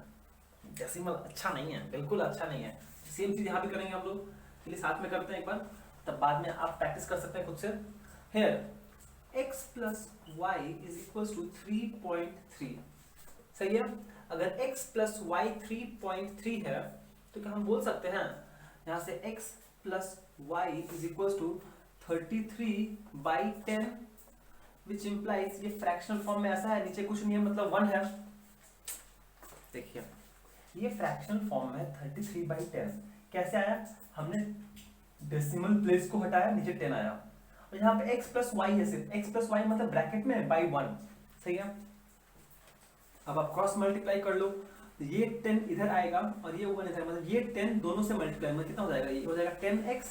डेसिमल अच्छा नहीं है, बिल्कुल अच्छा नहीं है। सेम चीज यहाँ भी करेंगे हम लोग, चलिए साथ में करते हैं एक बार, तब बाद में आप प्रैक्टिस कर सकते हैं खुद से। Here x plus y is equal to 3.3, सही है। अगर x प्लस वाई 3.3 है तो क्या हम बोल सकते हैं यहाँ से x plus y is equal to 33/10 which implies, ये फ्रैक्शनल फॉर्म में ऐसा है, नीचे कुछ नहीं है मतलब 1 है। देखिए ये फ्रैक्शनल फॉर्म में 33/10 कैसे आया, हमने डेसिमल प्लेस को हटाया, नीचे 10 आया, और यहाँ पे x प्लस वाई है, सिर्फ x प्लस वाई मतलब ब्रैकेट में बाई 1, सही है। अब आप क्रॉस मल्टीप्लाई कर लो, तो ये 10 इधर आएगा और ये 1 इधर, मतलब ये 10 दोनों से मल्टीप्लाई मतलब कितना हो जाएगा, ये हो जाएगा 10x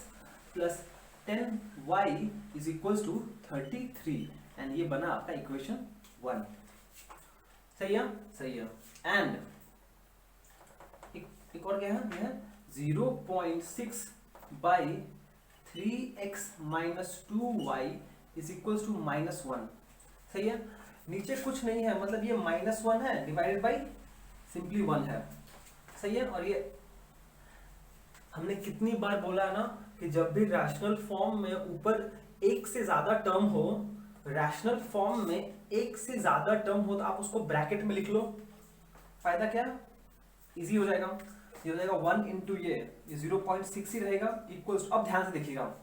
plus 10y is equal to 33 and ये बना आपका इक्वेशन 1, सही है, सही है। एंड एक और क्या है, 0.6 by 3x minus 2y is equal to -1, सही है। नीचे कुछ नहीं है मतलब ये -1 है डिवाइडेड बाई सिंपली 1 है, सही है। और ये हमने कितनी बार बोला है ना कि जब भी रैशनल फॉर्म में ऊपर एक से ज्यादा टर्म हो, रैशनल फॉर्म में एक से ज्यादा टर्म हो तो आप उसको ब्रैकेट में लिख लो, फायदा क्या, इजी हो जाएगा। ये हो जाएगा 1 इंटू ये 0.6 ही रहेगा इक्वल्स। अब ध्यान से देखिएगा,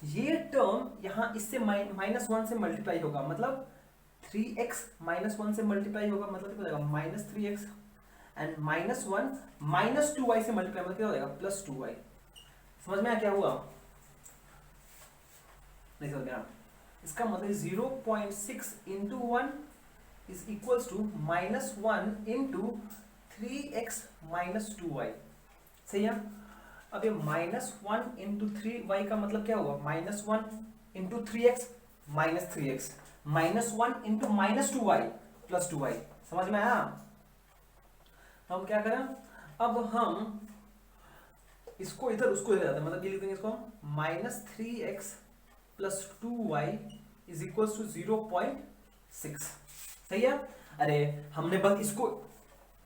ये टर्म यहाँ इससे -1 से मल्टीप्लाई होगा, मतलब 3x -1 से मल्टीप्लाई होगा, मतलब क्या हो जाएगा -3x एंड -1 -2y से मल्टीप्लाई मतलब क्या हो जाएगा +2y। समझ में आया क्या हुआ? नहीं समझ में आया? इसका मतलब 0.6 into 1 is equals to -1 into 3x -2y, सही है। अब ये -1 इंटू 3y का मतलब क्या होगा, -1 into 3x -3x, -1 into -2y plus 2y। समझ में आया? तो हम क्या करें, अब हम इसको इधर उसको इधर जाते हैं, मतलब ये लिख देंगे इसको -3x plus 2y is equal to 0.6। सही है? अरे हमने बस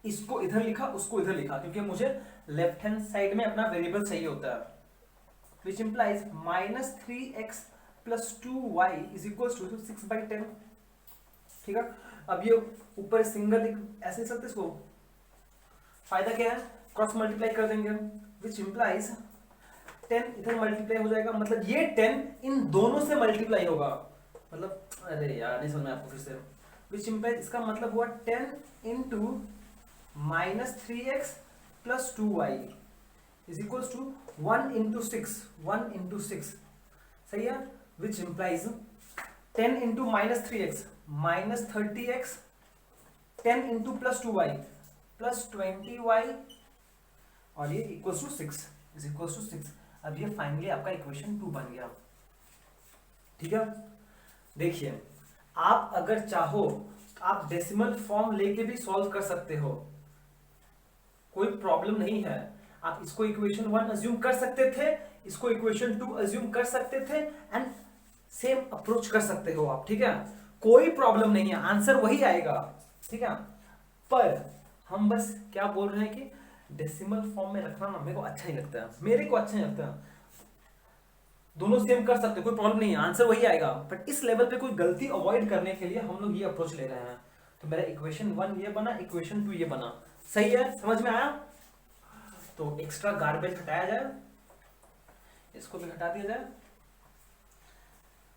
इसको इधर लिखा, उसको इधर लिखा, क्योंकि मुझे लेफ्ट हैंड साइड में अपना वेरिएबल चाहिए होता है, which implies -3x plus 2y is equals to 6/10। ठीक है? अब ये ऊपर सिंगल ऐसे लिख सकते इसको, फायदा क्या है, क्रॉस मल्टीप्लाई कर देंगे, which implies 10 इधर मल्टीप्लाई हो जाएगा, मतलब ये 10 इन दोनों से मल्टीप्लाई होगा, मतलब अरे यार नहीं समझ में आपको फिर से, which implies इसका मतलब हुआ 10 into -3x plus 2y is equals to 1 into 6, 1 into 6। सही है? which implies 10 into -3x -30x, 10 into plus 2y plus 20y, और ये equals to 6 is equals to 6। अब ये फाइनली आपका इक्वेशन 2 बन गया। ठीक है? देखिए, आप अगर चाहो आप डेसिमल फॉर्म लेके भी सॉल्व कर सकते हो, कोई प्रॉब्लम नहीं है। आप इसको इक्वेशन 1 अज्यूम कर सकते थे, इसको इक्वेशन 2 अज्यूम कर सकते थे, एंड सेम अप्रोच कर सकते हो आप। ठीक है? कोई प्रॉब्लम नहीं है, आंसर वही आएगा। ठीक है? पर हम बस क्या बोल रहे हैं कि डेसिमल फॉर्म में रखना ना मेरे को अच्छा नहीं लगता है, मेरे को अच्छा नहीं लगता है। दोनों सेम कर सकते, कोई प्रॉब्लम नहीं है, आंसर वही आएगा। बट इस लेवल पे कोई गलती अवॉइड करने के लिए हम लोग ये अप्रोच ले रहे हैं। तो मेरा इक्वेशन 1 ये बना, इक्वेशन 2 ये बना। सही है? समझ में आया? तो एक्स्ट्रा गार्बेज हटाया जाए, इसको भी हटा दिया जाए।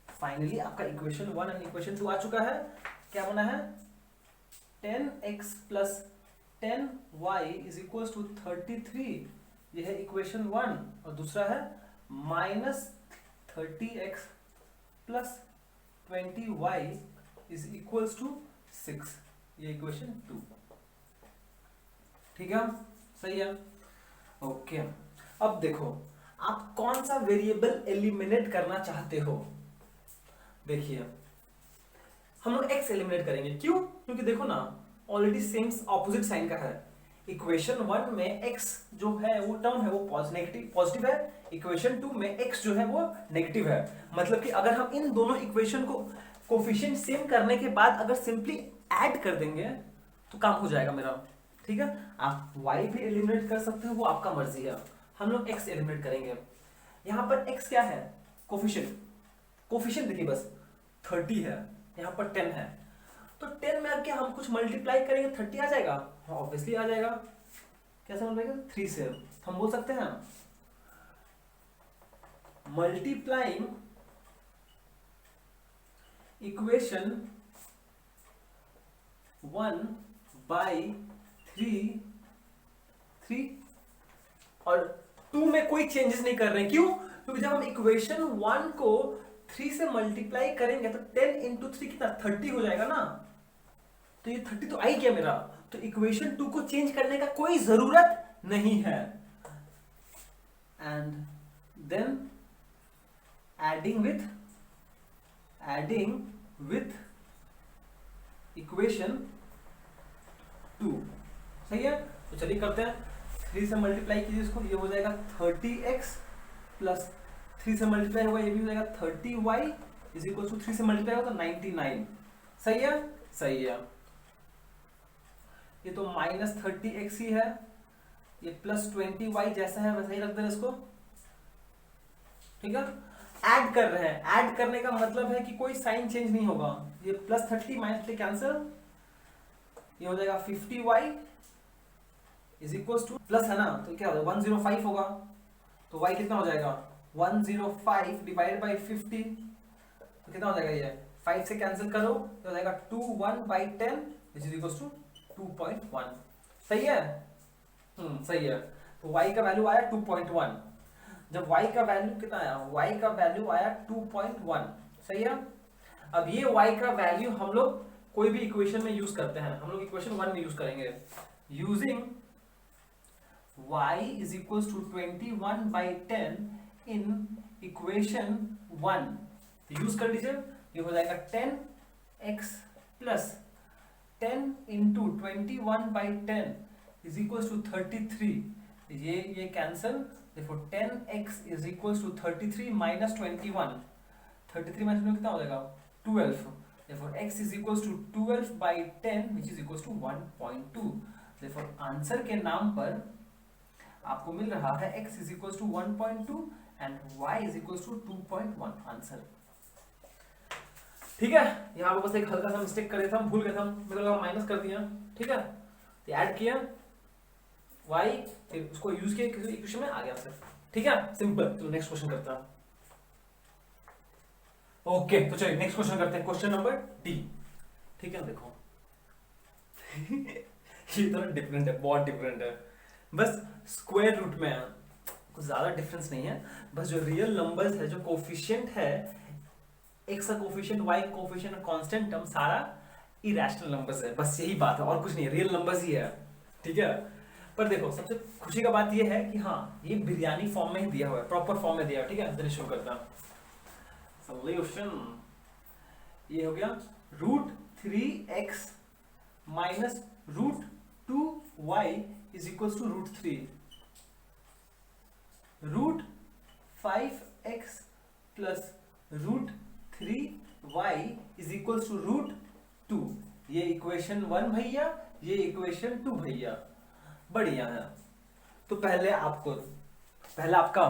फाइनली आपका इक्वेशन 1 एंड इक्वेशन 2 आ चुका है। क्या बना है? 10x plus 10y is equal to 33, यह है इक्वेशन 1, और दूसरा है -30x plus 20y is equal to 6, ये इक्वेशन 2। ठीक है? सही है? ओके। अब देखो, आप कौन सा वेरिएबल एलिमिनेट करना चाहते हो। देखिए, हम लोग x एलिमिनेट करेंगे। क्यों? क्योंकि देखो ना, ऑलरेडी सेम ऑपोजिट साइन का है। इक्वेशन 1 में x जो है वो टर्म है वो पॉजिटिव है, इक्वेशन 2 में x जो है वो नेगेटिव है। मतलब कि अगर हम इन दोनों इक्वेशन को कोफिशिएंट सेम करने के बाद अगर सिंपली ऐड कर देंगे तो काम हो जाएगा मेरा। ठीक है? आप y भी एलिमिनेट कर सकते हो, वो आपका मर्जी है। हम लोग x एलिमिनेट करेंगे। यहां पर x क्या है? कोफिशिएंट देखिए, बस 30 है, यहां पर 10 है, तो 10 में अब क्या हम कुछ मल्टीप्लाई करेंगे 30 आ जाएगा? हाँ, ऑब्वियसली आ जाएगा। कैसे मल्टीप्लाई? 3 से हम बोल सकते हैं मल्टीप्लाइंग इक्वेशन 1 बाई 3 और 2 में कोई चेंजेस नहीं कर रहे हैं। क्यों? क्योंकि जब हम इक्वेशन 1 को 3 से मल्टीप्लाई करेंगे तो 10 इंटू 3 कितना? 30 हो जाएगा ना। तो ये 30 तो आई गया मेरा, तो इक्वेशन 2 को चेंज करने का कोई जरूरत नहीं है। And then adding with equation 2। सही है? तो चलिए करते हैं। 3 से मल्टीप्लाई कीजिए इसको, ये हो जाएगा 30x प्लस 3 से मल्टीप्लाई होगा, ये भी हो जाएगा 30y इज इक्वल टू 3 से मल्टीप्लाई होगा तो 99। सही है? सही है। ये तो -30x ही है, ये प्लस 20y जैसा है वैसा ही रख देना इसको। ठीक है? ऐड कर रहे हैं, ऐड करने का मतलब है कि कोई साइन चेंज नहीं होगा। ये +30 -30 कैंसिल, ये हो जाएगा 50y is equal to, plus है ना तो क्या होगा 105 होगा, तो y कितना हो जाएगा 105 डिवाइड बाई 50, तो कितना हो जाएगा ये 5 से कैंसिल करो तो हो जाएगा 21/10 विच इज इक्वल टू 2.1। सही है? सही है। तो y का वैल्यू आया 2.1। जब y का वैल्यू कितना आया? y का वैल्यू आया 2.1। सही है? अब ये y का वैल्यू हम लोग कोई भी इक्वेशन में यूज करते हैं, हम लोग इक्वेशन 1 में यूज करेंगे। Using y is equals to 21/10 in equation 1, use कर लीजिए। ये हो जाएगा 10x plus 10 into 21/10 is equal to 33। ये कैंसल, देखो 10x is equal to 33 minus 21, 33 minus 21 कितना हो जाएगा 12। therefore x is equals to 12/10 which is equals to 1.2। therefore answer के नाम पर आपको मिल रहा है x is equals to 1.2 and y is equals to 2.1 answer. ठीक है, यहाँ पे बस एक हल्का सा मिस्टेक कर दिया था, भूल गया था, मेरे को माइनस कर दिया। ठीक है, तो ऐड किया y, फिर उसको यूज किया किसी इक्वेशन में आ गया आंसर। ठीक है, सिंपल। चलो नेक्स्ट क्वेश्चन करता हूं। ओके, तो चलिए नेक्स्ट क्वेश्चन करते हैं, क्वेश्चन नंबर डी। ठीक है, देखो ये तो डिफरेंट है, बहुत डिफरेंट है, बस स्क्वायर रूट में है, कुछ ज्यादा डिफरेंस नहीं है। बस जो रियल नंबर्स है, जो कोफिशिएंट है, एक्स का कोफिशिएंट, वाई का कोफिशिएंट, कांस्टेंट टर्म सारा इरेशनल नंबर्स है, बस यही बात है और कुछ नहीं है, रियल नंबर्स ही है। ठीक है, पर देखो सबसे खुशी का बात ये है कि हाँ ये बिरयानी फॉर्म में ही दिया हुआ है, प्रॉपर फॉर्म में दिया है। ठीक है, चलिए शुरू करता हूं। सॉल्यूशन ये हो गया √3x minus √2y is equal to √3, √5x plus √3y is equal to √2। ये इक्वेशन 1 भैया, ये इक्वेशन 2 भैया, बढ़िया है। तो पहले आपका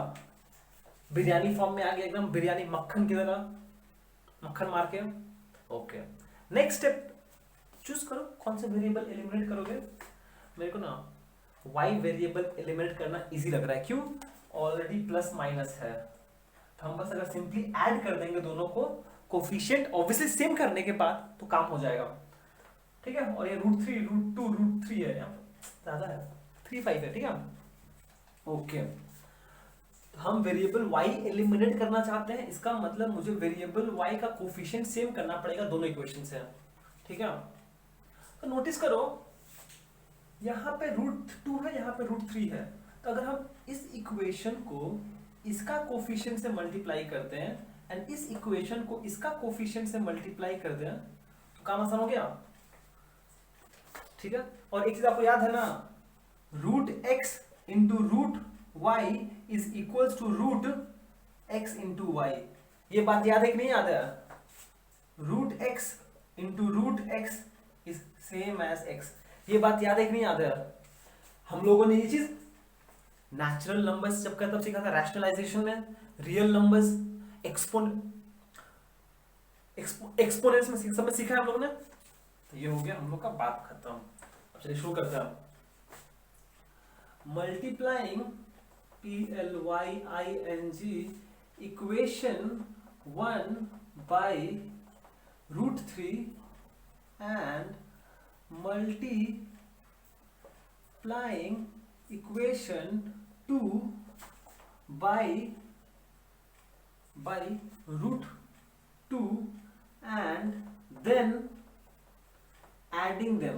बिरयानी फॉर्म में आ गया, एकदम बिरयानी मक्खन की तरह, मक्खन मार के। ओके, नेक्स्ट स्टेप चूज करो, कौन सा वेरिएबल एलिमिनेट करोगे। मेरे को ना y वेरिएबल एलिमिनेट करना इजी लग रहा है, क्यों, ऑलरेडी प्लस माइनस है, तो हम बस अगर सिंपली ऐड कर देंगे दोनों को, कोफिशिएंट ऑब्वियसली सेम करने के बाद तो काम हो जाएगा। ठीक है, और ये √3 √2 √3 है, यहाँ ज्यादा है, 3 5 है। ठीक है, ओके, हम वेरिएबल y एलिमिनेट करना चाहते हैं, इसका मतलब मुझे वेरिएबल y का कोफिशिएंट सेम करना पड़ेगा दोनों इक्वेशन से। ठीक है, तो नोटिस करो यहाँ पे √2 है, यहाँ पे √3 है, तो अगर हम इस इक्वेशन को इसका कोफिशिएंट से मल्टीप्लाई करते हैं एंड इस इक्वेशन को इसका कोफिशिएंट से मल्टीप्लाई कर दें तो काम आसान हो गया। ठीक है, और एक चीज आपको याद है ना, √x into √y is equals to √x into y। ये बात याद है कि नहीं याद है, √x into √x is same as x। ये बात याद है कि नहीं याद है, हम लोगों ने ये चीज नेचुरल नंबर्स जब तब सीखा था, रैशनलाइजेशन में, रियल नंबर्स, एक्सपोनेंट्स में सब में सीखा है हम लोगों ने। तो ये हो गया हम लोग का बात खत्म। अब चलिए शुरू करते हैं। Multiplying PLYING equation 1 by √3 and multiplying equation 2 by √2 and then adding them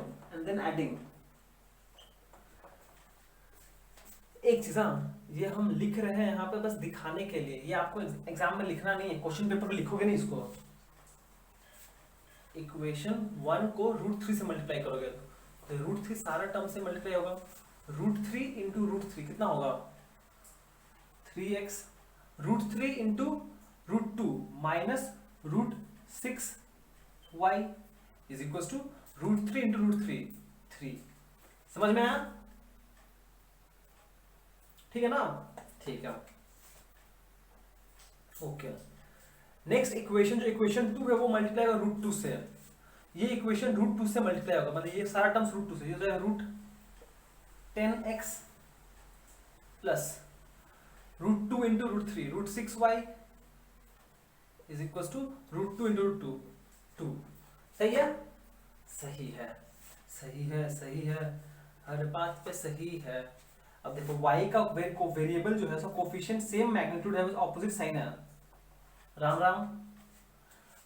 एक चीज, हाँ ये हम लिख रहे हैं यहाँ पे बस दिखाने के लिए, ये आपको एग्जाम में लिखना नहीं है, क्वेश्चन पेपर पे लिखोगे नहीं इसको। इक्वेशन 1 को √3 से मल्टीप्लाई करोगे तो √3 सारा टर्म से मल्टीप्लाई होगा, √3 इंटू √3 कितना होगा 3x, √3 into √2 minus √6y is equal to √3 into √3 3। समझ में आया? ठीक है ना? ठीक है, ओके। नेक्स्ट इक्वेशन, जो इक्वेशन 2 है वो मल्टीप्लाई होगा √2 से, ये इक्वेशन √2 से मल्टीप्लाई होगा, मतलब ये सारा टर्म्स √2 से, ये हो जाएगा √10x plus √2 into √3 √6y is equal to √2 into √2 सही है? सही है, सही है, सही है, हर बात पे सही है। अब देखो y का वेरिएबल जो है उसका कोफिशिएंट सेम मैग्नीट्यूड है, ऑपोजिट साइन है, राम राम।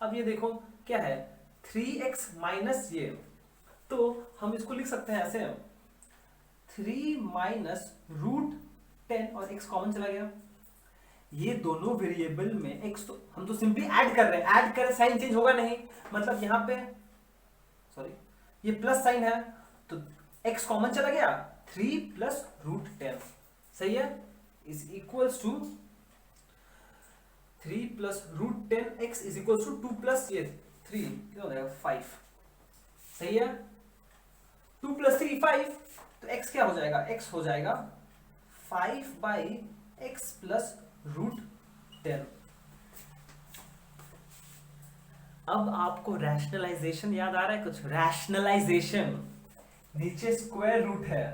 अब ये देखो क्या है 3x माइनस ये, तो हम इसको लिख सकते हैं ऐसे 3 माइनस √10 और x कॉमन चला गया, ये दोनों वेरिएबल में x तो हम तो सिंपली ऐड कर रहे हैं, ऐड करें साइन चेंज होगा नहीं, मतलब यहाँ पे सॉरी ये प्लस साइन है तो x कॉमन चला गया, 3 प्लस रूट 10 सही है, is equals to 3 plus root 10 x is equals to 2 plus ये 3 कितना हो जाएगा 5 सही है, 2 प्लस 3 5 तो x क्या हो जाएगा, x हो जाएगा 5 बाई एक्स प्लस रूट 10। अब आपको रैशनलाइजेशन याद आ रहा है कुछ, रैशनलाइजेशन, नीचे स्क्वायर रूट है,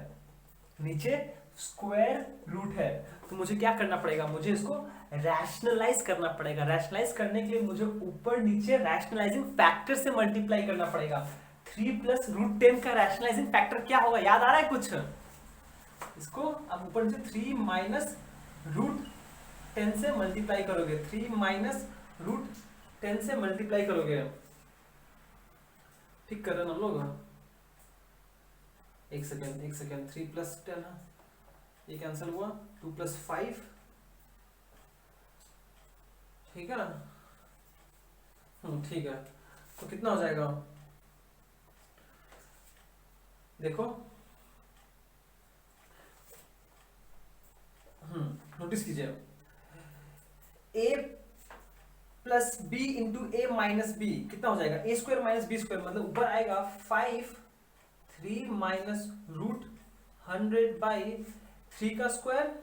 नीचे स्क्वायर रूट है तो मुझे क्या करना पड़ेगा, मुझे इसको रैशनलाइज करना पड़ेगा, रैशनलाइज करने के लिए मुझे ऊपर नीचे रैशनलाइजिंग फैक्टर से मल्टीप्लाई करना पड़ेगा। 3 प्लस रूट 10 का रैशनलाइजिंग फैक्टर क्या होगा, याद आ रहा है कुछ, इसको अब ऊपर नीचे 3 माइनस रूट 10 से मल्टीप्लाई करोगे, 3 माइनस रूट 10 से मल्टीप्लाई करोगे, ठीक कर रहे हैं हम लोग, एक सेकेंड 3 प्लस 10 ये कैंसिल हुआ, 2 प्लस 5 ठीक है ना, ठीक है तो कितना हो जाएगा देखो, नोटिस कीजिए, a plus B into a minus b कितना हो जाएगा, ए स्क्वायर माइनस बी स्क्वायर, मतलब ऊपर आएगा 5 3 माइनस रूट 100 बाई 3 का स्क्वायर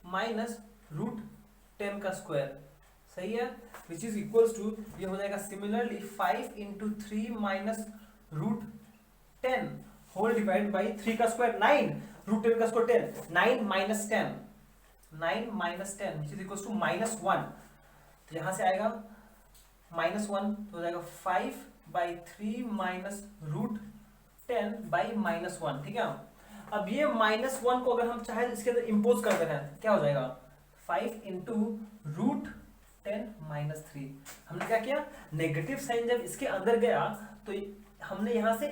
माइनस रूट 10 का स्क्वायर सही है, विच इज इक्वल्स टू ये हो जाएगा similarly 5 into 3 minus root 10 whole divide by 3 का स्क्वायर 9 रूट 10 का square 10, 9 minus 10 9 minus 10 which is equals to minus 1, तो यहां से आएगा माइनस 1 तो हो जाएगा 5 by 3 minus root 10 by minus 1, ठीक है। अब ये माइनस 1 को अगर हम चाहे इसके अंदर इंपोज कर देना है क्या हो जाएगा 5 इंटू रूट 10 माइनस 3, हमने क्या किया, नेगेटिव साइन जब इसके अंदर गया तो हमने यहां से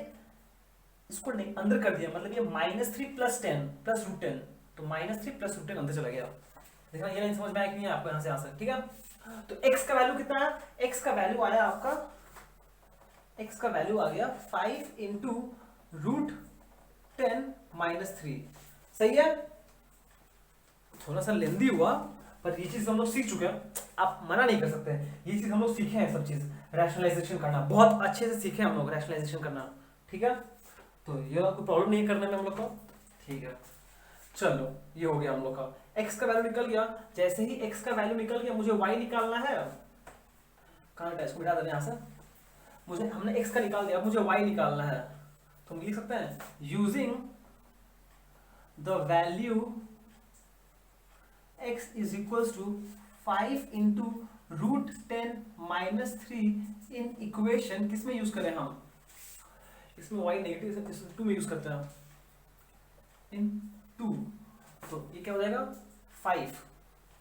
इसको अंदर कर दिया, मतलब ये माइनस 3 प्लस 10 प्लस रूट 10, तो माइनस 3 प्लस रूट 10 अंदर चला गया, देखना ये लाइन समझ में आया कि नहीं आपको यहां से आंसर, ठीक है। तो x का वैल्यू कितना है, x का वैल्यू आया आपका, x का वैल्यू आ गया 5 इंटू रूट 10 माइनस 3 सही है, थोड़ा सा लेंदी हुआ पर ये चीज हम लोग सीख चुके हैं, आप मना नहीं कर सकते, ये चीज हम लोग सीखे हैं, सब चीज रैशनलाइजेशन करना बहुत अच्छे से सीखे हम लोग रैशनलाइजेशन करना, ठीक है, तो ये कोई प्रॉब्लम नहीं करने में हम लोग को, ठीक है। चलो ये हो गया हम लोग का, x का वैल्यू निकल गया, जैसे ही x का वैल्यू निकल गया मुझे y निकालना है, कहां इसको मिटा देना, यहां से मुझे हमने x का निकाल दिया, मुझे y निकालना है, तो हम लिख सकते हैं using the value x is equals to 5 into root 10 minus 3 in equation, किसमें यूज करें हम, इसमें y नेगेटिव 2 में यूज करते हैं, इन 2, तो ये क्या हो जाएगा 5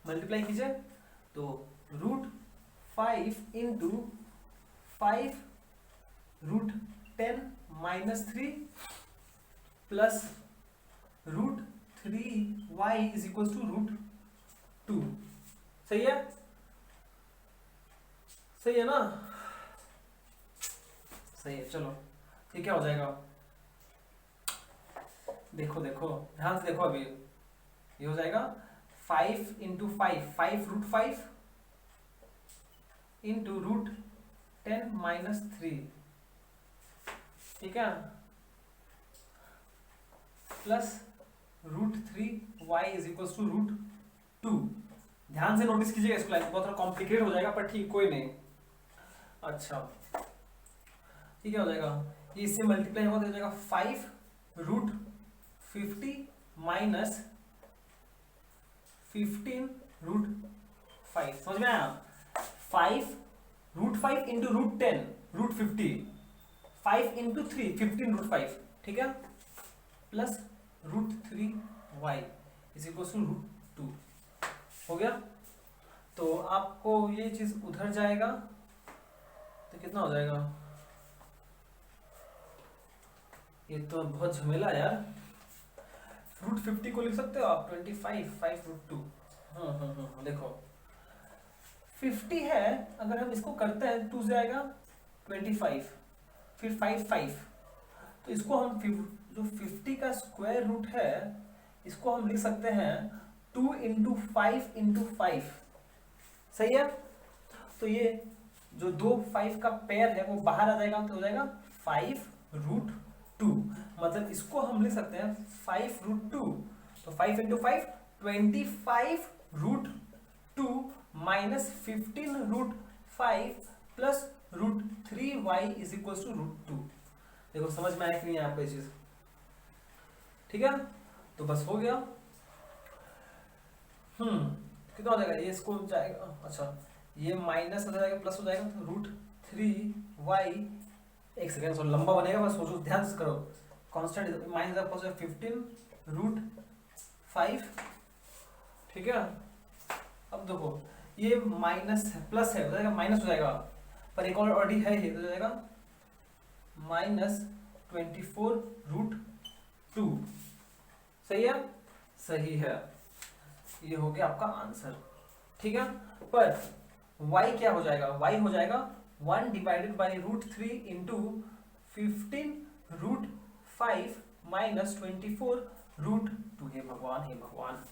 मल्टीप्लाई कीजिए, तो root 5 into 5 root 10 minus 3 plus root 3y is equal to root 2 सही है, सही है ना, सही है। चलो ये क्या हो जाएगा, देखो देखो ध्यान से देखो, अभी ये हो जाएगा 5 into 5 root 5 into root 10 minus 3, ठीक है, plus root 3y is equal to root 2, ध्यान से नोटिस कीजिएगा इसको, लाइन बहुत थोड़ा कॉम्प्लिकेट हो जाएगा पर ठीक कोई नहीं, अच्छा ठीक है, हो जाएगा ये इससे मल्टीप्लाई होगा तो हो जाएगा 5 रूट 50 माइनस 15 रूट 5, समझ में आया, 5 root 5 into root 10 root 50, 5 into 3 15 root 5, ठीक है, plus root 3y is equal to root 2 हो गया, तो आपको ये चीज उधर जाएगा तो कितना हो जाएगा, ये तो बहुत झमेला यार, रूट 50 को लिख सकते हो आप 25 5 रूट 2 देखो 50 है, अगर हम इसको करते हैं 2 से आएगा 25, फिर 5, तो इसको हम जो 50 का स्क्वायर रूट है इसको हम लिख सकते हैं 2 इंटू 5 इंटू 5। सही है। तो ये जो दो 5 का पेयर है वो बाहर आ जाएगा, तो हो जाएगा 5√2। मतलब इसको हम लिख सकते हैं 5√2। तो 5 into 5 25√2 minus 15√5 plus √3y is equal to √2। देखो समझ में आया कि नहीं आया आपको ये चीज? ठीक है, तो बस हो गया। कितना हो जाएगा ये, इसको जाएगा, अच्छा ये माइनस हो जाएगा प्लस हो जाएगा, तो √3y, एक सेकेंड सो लंबा बनेगा, बस सोचो ध्यान से करो। Constant minus plus 15√5। ठीक है, अब देखो ये माइनस प्लस है, हो जाएगा माइनस हो जाएगा, पर एक और ऑलरेडी है ये, तो हो जाएगा -24√2। सही है, सही है, ये हो गया आपका आंसर। ठीक है, पर y क्या हो जाएगा, y हो जाएगा 1 डिवाइडेड बाई √3 इंटू 15√5 माइनस 24√2। हे भगवान, हे भगवान।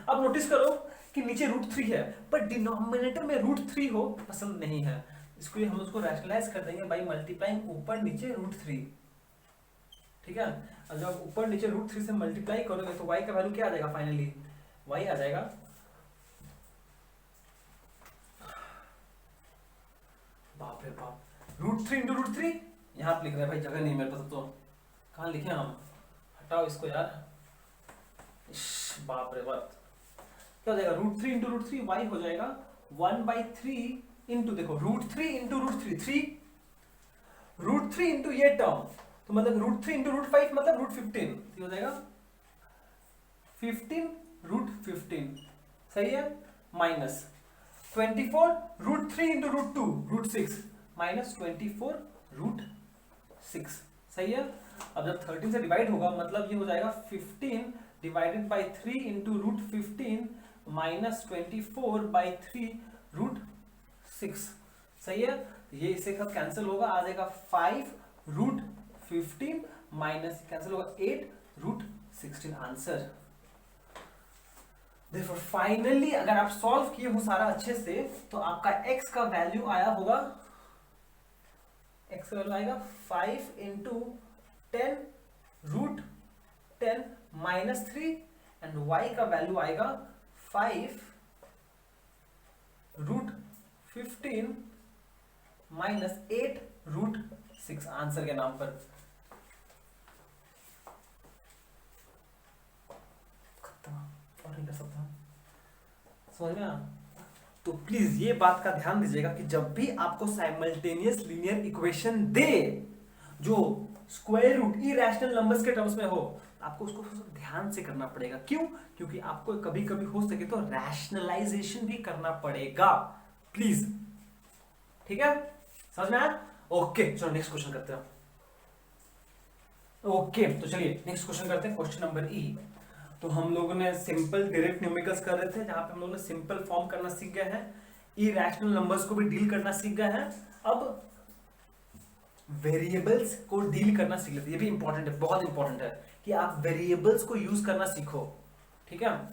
अब नोटिस करो कि नीचे √3 है, पर डिनोमिनेटर में √3 हो पसंद नहीं है, इसको हम उसको रैशनलाइज कर देंगे बाई मल्टीप्लाइंग ऊपर नीचे √3। ठीक है, और जब ऊपर नीचे √3 से मल्टीप्लाई करोगे तो y का वैल्यू क्या आ जाएगा, फाइनली y आ जाएगा बाप रे बाप, √3 इंटू √3 यहाँ पे लिख रहे हैं भाई, जगह नहीं मेरे पास, तो कहाँ लिखे हम, हटाओ इसको यार, बाप रे बाप। क्या हो जाएगा, √3 इंटू √3 y हो जाएगा 1/3 इंटू, देखो √3 इंटू √3 3, √3 इंटू ये टर्म, तो मतलब √3 इंटू √5 मतलब √15, हो जाएगा 15√15। सही है, माइनस 24√3 इंटू √2 √6 माइनस 24√6। सही है, अब जब 13 से डिवाइड होगा मतलब ये हो जाएगा 15 डिवाइडेड बाई 3 इंटू √15 माइनस 24/3 √6। सही है, ये इससे कैंसिल होगा, आ जाएगा 5√15 माइनस कैंसिल होगा 8√16 आंसर। देखो फाइनली अगर आप सॉल्व किए हो सारा अच्छे से तो आपका x का वैल्यू आया होगा, x का वैल्यू आएगा 5 इंटू 10√10 माइनस 3 एंड y का वैल्यू आएगा 5√15 माइनस 8√6 आंसर के नाम पर। और नहीं कर सकता, समझ में? तो प्लीज ये बात का ध्यान दीजिएगा कि जब भी आपको साइमल्टेनियस लीनियर इक्वेशन दे जो स्क्वायर रूट इरेशनल नंबर्स के टर्म्स में हो, आपको उसको ध्यान से करना पड़ेगा। क्यों? क्योंकि आपको कभी कभी हो सके तो रैशनलाइजेशन भी करना पड़ेगा, प्लीज। ठीक है, समझ में आया? ओके, चलो नेक्स्ट क्वेश्चन करते हैं। ओके, तो चलिए नेक्स्ट क्वेश्चन करते हैं, क्वेश्चन नंबर ई। तो हम लोगों ने सिंपल डायरेक्ट न्यूमेरिकल्स कर रहे थे, जहां पे हम लोगों ने सिंपल फॉर्म करना सीख गए हैं, इरेशनल नंबर्स को भी डील करना सीख गए हैं, अब वेरिएबल्स को डील करना सीख लेते हैं। ये भी इंपॉर्टेंट है, बहुत इंपॉर्टेंट है कि आप वेरिएबल्स को यूज करना सीखो। ठीक है,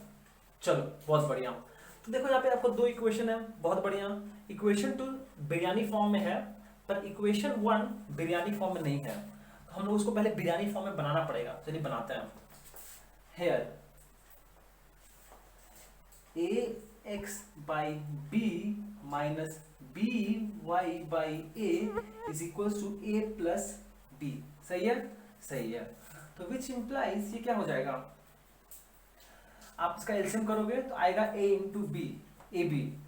चलो बहुत बढ़िया। तो देखो यहाँ पे आपको दो इक्वेशन है, बहुत बढ़िया। इक्वेशन 2 बिरयानी फॉर्म में है, पर इक्वेशन 1 बिरयानी फॉर्म में नहीं है, तो हम लोग उसको पहले बिरयानी फॉर्म में बनाना पड़ेगा। चलिए बनाते हैं। Here ax by b minus by by a is equals to a plus b। सही है, सही है। तो which implies ये क्या हो जाएगा, आप इसका एलसीएम करोगे तो आएगा a into B, A b.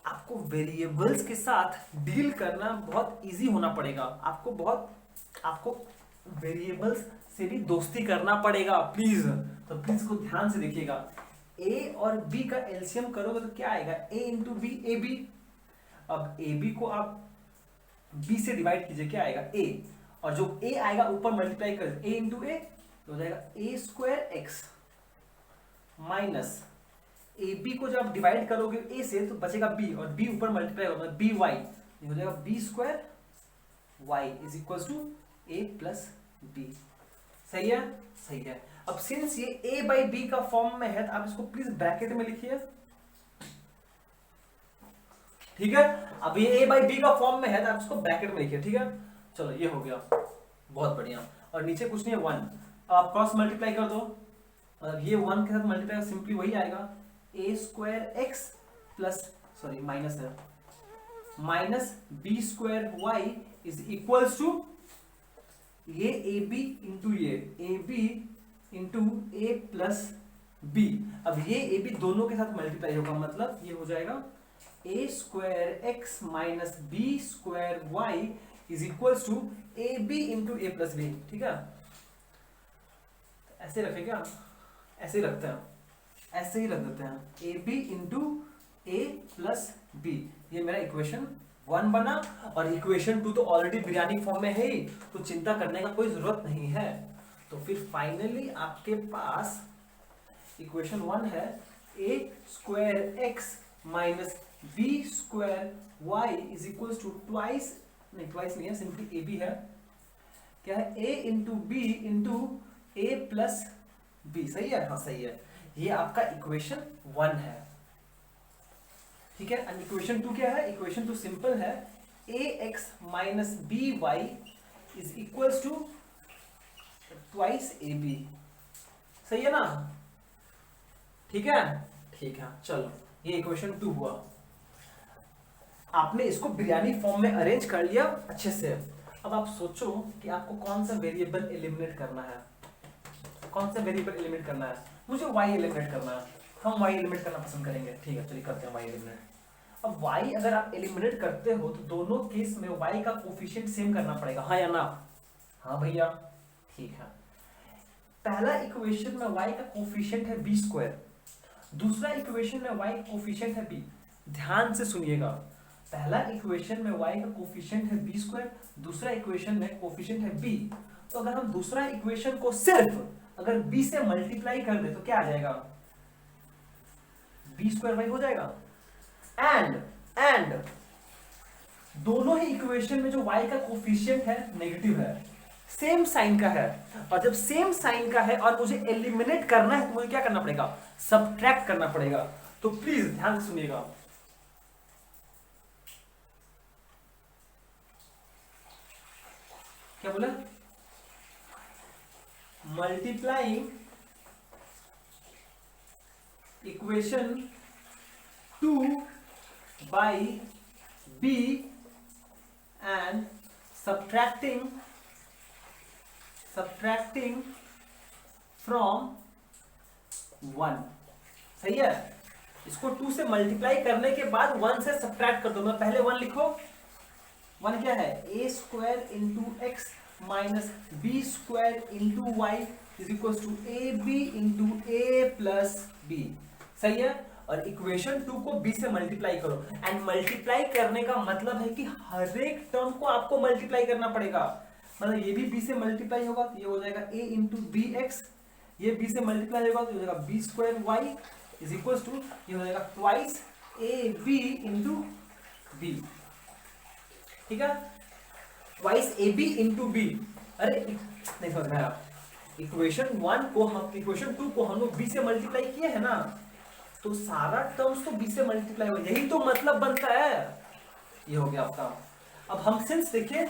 आपको वेरिएबल्स के साथ डील करना बहुत इजी होना पड़ेगा, आपको वेरिएबल्स से भी दोस्ती करना पड़ेगा, प्लीज। तो प्लीज को ध्यान से देखिएगा, a और b का एलसीएम करोगे तो क्या आएगा, a into B, A b. अब ए बी को आप b से डिवाइड कीजिए, क्या आएगा a, और जो a आएगा ऊपर मल्टीप्लाई कर, a इंटू ए, तो हो जाएगा a square x minus A b को जब आप डिवाइड करोगे ए से तो बचेगा बी, और बी ऊपर मल्टीप्लाई होगा बी वाई, हो जाएगा b square Y is equal to a plus B. सही है, सही है। अब सिंस ये a बाई बी का फॉर्म में है तो आप इसको प्लीज ब्रैकेट में लिखिए, ठीक है। अब ये a बाई बी का फॉर्म में है तो आप इसको ब्रैकेट में लिखिए, ठीक है। चलो ये हो गया, बहुत बढ़िया। और नीचे कुछ नहीं है 1, अब आप क्रॉस मल्टीप्लाई कर दो, और ये 1 के साथ मल्टीप्लाई सिंपली वही आएगा a square X plus sorry minus है minus B square Y is equals to ये ए बी इंटू ये A B into A plus B. अब ये ए बी दोनों के साथ मल्टीप्लाई होगा, मतलब ये हो जाएगा ए square x minus B square Y is equals to A B into A plus B, ठीक है। ऐसे रखें क्या, ऐसे ही रखते हैं, ऐसे ही रख देते हैं a B into A plus b. ये मेरा इक्वेशन 1 बना, और इक्वेशन 2 तो ऑलरेडी बिरयानी फॉर्म में है ही, तो चिंता करने का कोई जरूरत नहीं है। तो फिर फाइनली आपके पास इक्वेशन 1 है A square x minus B square Y is equal to twice नहीं है, सिंपली ए बी है, क्या है A into B into A plus B. सही है, हाँ सही है। ये आपका इक्वेशन 1 है, ठीक है। एंड इक्वेशन 2 क्या है, इक्वेशन 2 सिंपल है A X minus B Y is equals to twice A B. सही है ना, ठीक है, ठीक है। चलो ये इक्वेशन 2 हुआ, आपने इसको बिरयानी फॉर्म में अरेंज कर लिया अच्छे से। अब आप सोचो कि आपको कौन सा वेरिएबल एलिमिनेट करना है, कौन सा वेरिएबल एलिमिनेट करना है। मुझे y एलिमिनेट करना है, हम y एलिमिनेट करना पसंद करेंगे, ठीक है, चलिए करते हैं y एलिमिनेट। अब y अगर आप एलिमिनेट करते हो तो दोनों केस में y का कोफिशिएंट सेम करना पड़ेगा, हाँ या ना, हाँ भैया, ठीक है। पहला इक्वेशन में y का कोफिशिएंट है b स्क्वायर, दूसरा इक्वेशन में y का कोफिशिएंट है b। ध्यान से सुनिएगा, पहला इक्वेशन में y का कोफिशिएंट है b स्क्वायर, दूसरा इक्वेशन में कोफिशिएंट है b। तो अगर हम दूसरा इक्वेशन को सिर्फ अगर b से मल्टीप्लाई कर दे तो क्या आ जाएगा, b स्क्वायर वाई हो जाएगा। एंड दोनों ही इक्वेशन में जो y का कोफिशिएंट है नेगेटिव है, सेम साइन का है, और जब सेम साइन का है और मुझे एलिमिनेट करना है तो मुझे क्या करना पड़ेगा, सबट्रैक्ट करना पड़ेगा। तो प्लीज ध्यान से सुनिएगा, क्या बोला, multiplying equation 2 by b and subtracting from 1। सही है, इसको 2 से मल्टीप्लाई करने के बाद 1 से सब्ट्रैक्ट कर दो। मैं पहले 1 लिखो, 1 क्या है, A square into X minus B square into Y is equal to A B into A plus B. सही है, और इक्वेशन 2 को b से मल्टीप्लाई करो, एंड मल्टीप्लाई करने का मतलब है कि हर एक टर्म को आपको मल्टीप्लाई करना पड़ेगा। मतलब ये भी b से मल्टीप्लाई होगा तो ये हो जाएगा a इंटू बी एक्स, ये b से मल्टीप्लाई होगा तो ये हो जाएगा b square Y is equal to ये हो जाएगा twice A B into b, ठीक है, twice A B into b. अरे नहीं समझ में आया, इक्वेशन 1 को हम इक्वेशन 2 को हम लोग b से मल्टीप्लाई किए है ना, तो सारा टर्म्स तो b से मल्टीप्लाई हो, यही तो मतलब बनता है। ये हो गया आपका। अब हम सिंस देखिए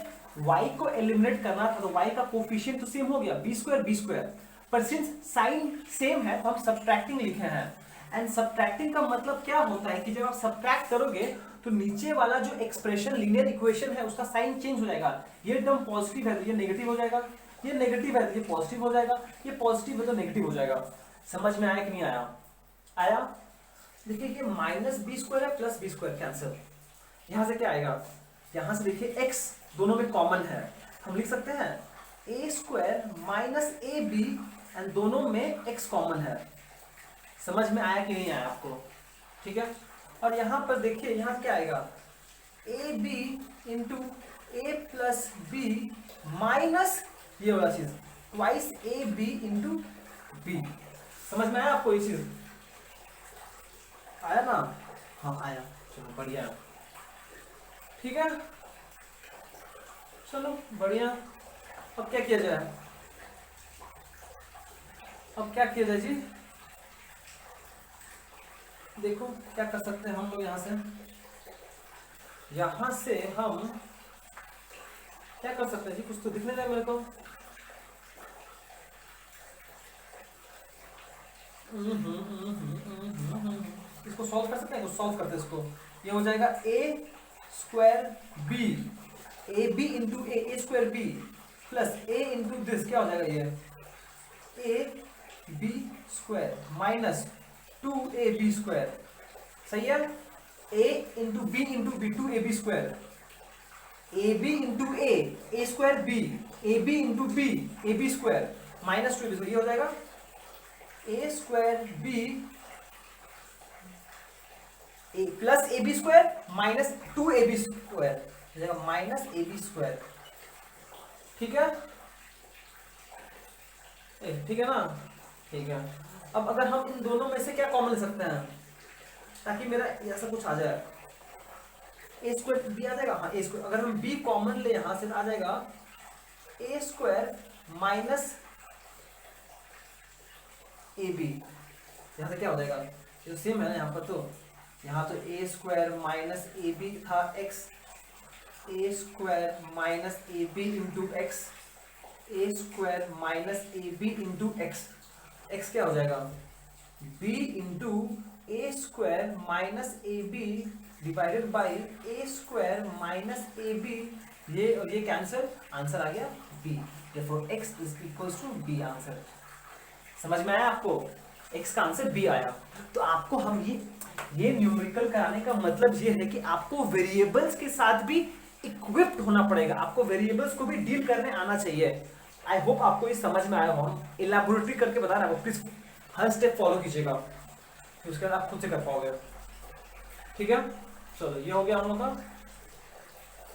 y को एलिमिनेट करना था तो y का कोफिशिएंट तो सेम हो गया b स्क्वायर, पर सिंस साइन सेम है तो हम सब्ट्रैक्टिंग लिखे हैं। एंड सब्ट्रैक्टिंग का मतलब क्या होता है कि जब आप सब्ट्रैक्ट करोगे तो नीचे वाला जो एक्सप्रेशन लीनियर इक्वेशन है उसका साइन चेंज हो जाएगा। ये टर्म पॉजिटिव है तो ये नेगेटिव हो जाएगा, ये नेगेटिव है तो ये पॉजिटिव हो जाएगा, ये पॉजिटिव है तो नेगेटिव हो जाएगा। समझ में आया कि नहीं आया? आया। देखिए कि माइनस बी स्क्वायर है प्लस बी स्क्वायर कैंसिल, यहां से क्या आएगा, यहां से देखिए x दोनों में कॉमन है, हम लिख सकते हैं A square minus A B, and दोनों में x कॉमन है। समझ में आया कि नहीं आया आपको? ठीक है। और यहां पर देखिए यहां क्या आएगा, a B into A plus b minus ये वाला चीज twice A B into b. समझ में आया आपको ये चीज? आया ना? हाँ आया, चलो बढ़िया, ठीक है, चलो बढ़िया। अब क्या किया जाए, अब क्या किया जाए जी? देखो क्या कर सकते हैं हम लोग, यहाँ से हम क्या कर सकते हैं जी? कुछ तो दिखने जाए मेरे को। इसको सॉल्व कर सकते हैं, कुछ सॉल्व करते हैं इसको। ये हो जाएगा ए square B, A B into A square B plus A into this, क्या हो जाएगा ये A B square minus 2ab square. सही है? a into B 2ab square, A B into A square B, A B into B A B square minus 2ab square. ये हो जाएगा ए square B plus ए B square minus 2ab square, हो जाएगा minus ए B square. ठीक है, ठीक है ना? ठीक है। अब अगर हम इन दोनों में से क्या कॉमन ले सकते हैं ताकि मेरा ऐसा कुछ आ जाए, ए स्क्वायर बी आ जाएगा। हाँ ए स्क्वायर, अगर हम बी कॉमन ले यहां से आ जाएगा ए स्क्वायर माइनस ए बी। यहाँ से क्या हो जाएगा, ये तो सेम है ना यहाँ पर, तो यहाँ तो a square minus A b था x, a square minus A B into x, a square minus A B into x. X क्या हो जाएगा, b into A square minus A b divided by a square minus A b. ये और ये cancer, answer आ गया b। therefore x is equals to b answer. समझ में आया आपको? x का आंसर b आया। तो आपको हम ये न्यूमेरिकल कराने का मतलब ये है कि आपको वेरिएबल्स के साथ भी इक्विप्ड होना पड़ेगा, आपको वेरिएबल्स को भी डील करने आना चाहिए। आई होप आपको ये समझ में आया हो। हम इलैबोरेटरी करके बता रहे हैं, प्लीज हर स्टेप फॉलो कीजिएगा, उसके बाद आप खुद से कर पाओगे। ठीक है, चलो ये हो गया हम लोग का।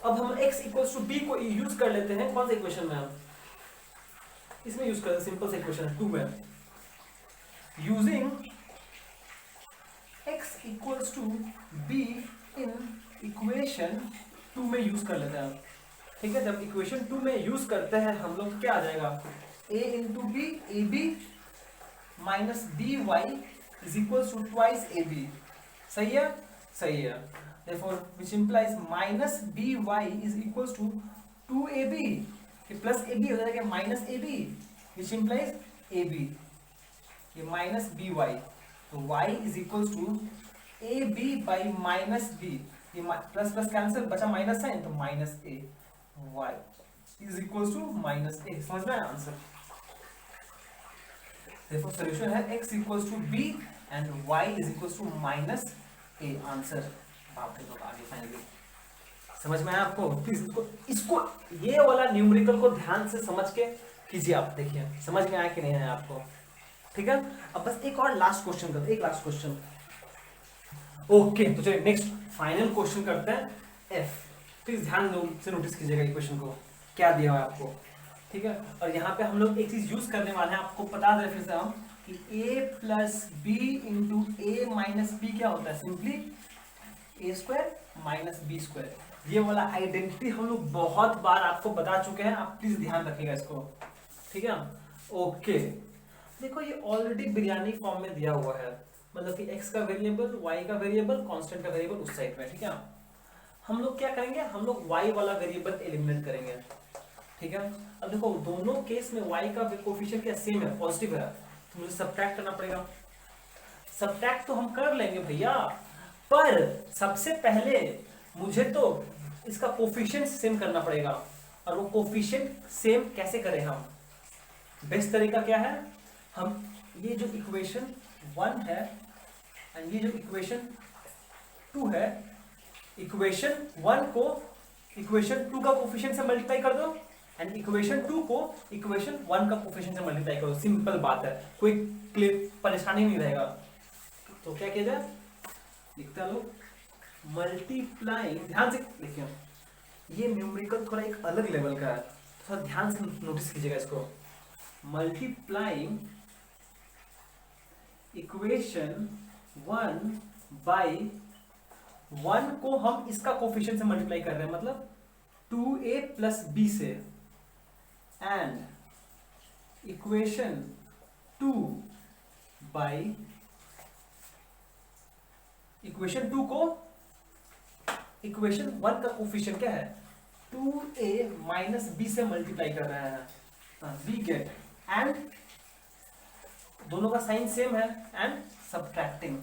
अब हम x इक्वल्स टू बी को यूज कर लेते हैं। कौन सा इक्वेशन में? हम इसमें यूज करते हैं, सिंपल सा इक्वेशन है 2 में। Using x equals to b in equation 2 में यूज कर लेते हैं। ठीक है, जब इक्वेशन 2 में यूज करते हैं हम लोग, क्या आ जाएगा, a into B A B minus B Y is equals to twice A B. सही है? सही है। therefore which implies minus B Y is equals to 2ab, plus A b हो जाएगा minus A b, which implies a b, ये minus B y, तो y is equals to A b by minus b, ये plus plus cancel, बचा minus sign, तो minus a y is equals to minus a। समझ में आया answer? therefore solution है x equals to b and y is equals to minus a answer. बाप रे बाप, आगे फाइनली समझ में आया आपको? प्लीज इसको ये वाला न्यूमेरिकल को ध्यान से समझ के कीजिए। आप देखिए समझ में आया कि नहीं आया आपको? ठीक है, अब बस एक और लास्ट क्वेश्चन करते हैं, एक लास्ट क्वेश्चन। ओके, तो चलिए नेक्स्ट फाइनल क्वेश्चन करते हैं f। प्लीज ध्यान से नोटिस कीजिएगा इक्वेशन को, क्या दिया हुआ है आपको। ठीक है, और यहाँ पे हम लोग एक चीज यूज करने वाले हैं, आपको बता दें फिर से हम कि a plus B into a minus b क्या होता है, simply a square minus B square. ये वाला आइडेंटिटी हम लोग बहुत बार आपको बता चुके हैं, आप प्लीज ध्यान रखिएगा इसको। ठीक है, ओके। देखो ये ऑलरेडी बिरयानी फॉर्म में दिया हुआ है, मतलब कि x का वेरिएबल, y का वेरिएबल, कांस्टेंट का वेरिएबल उस साइड में। ठीक है, हम लोग क्या करेंगे, हम लोग y वाला वेरिएबल एलिमिनेट करेंगे। ठीक है, अब देखो दोनों केस में y का कोफिशिएंट क्या सेम है, पॉजिटिव है, तो मुझे सब्ट्रैक्ट करना पड़ेगा। सब्ट्रैक्ट तो हम कर लेंगे भैया, पर सबसे पहले मुझे तो इसका कोफिशिएंट सेम करना पड़ेगा। और वो कोफिशिएंट सेम कैसे करें हम? बेस्ट तरीका क्या है, हम ये जो इक्वेशन 1 है एंड ये जो इक्वेशन 2 है, इक्वेशन 1 को इक्वेशन 2 का कोफिशिएंट से मल्टीप्लाई कर दो एंड इक्वेशन 2 को इक्वेशन 1 का कोफिशिएंट से मल्टीप्लाई करो। सिंपल बात है, कोई परेशानी नहीं रहेगा। तो क्या किया जाए, लिखता लो मल्टीप्लाइंग, ध्यान से देखिए ये न्यूमेरिकल थोड़ा एक अलग लेवल का है, थोड़ा ध्यान से नोटिस कीजिएगा इसको। मल्टीप्लाइंग इक्वेशन 1 बाई 1 को हम इसका कोफिशिएंट से मल्टीप्लाई कर रहे हैं, मतलब 2a प्लस बी से, एंड इक्वेशन 2 बाई इक्वेशन 2 को इक्वेशन 1 का कोफिशिएंट क्या है 2a माइनस बी से मल्टीप्लाई कर रहे हैं, वी गेट, एंड दोनों का साइन सेम है, एंड सब्ट्रैक्टिंग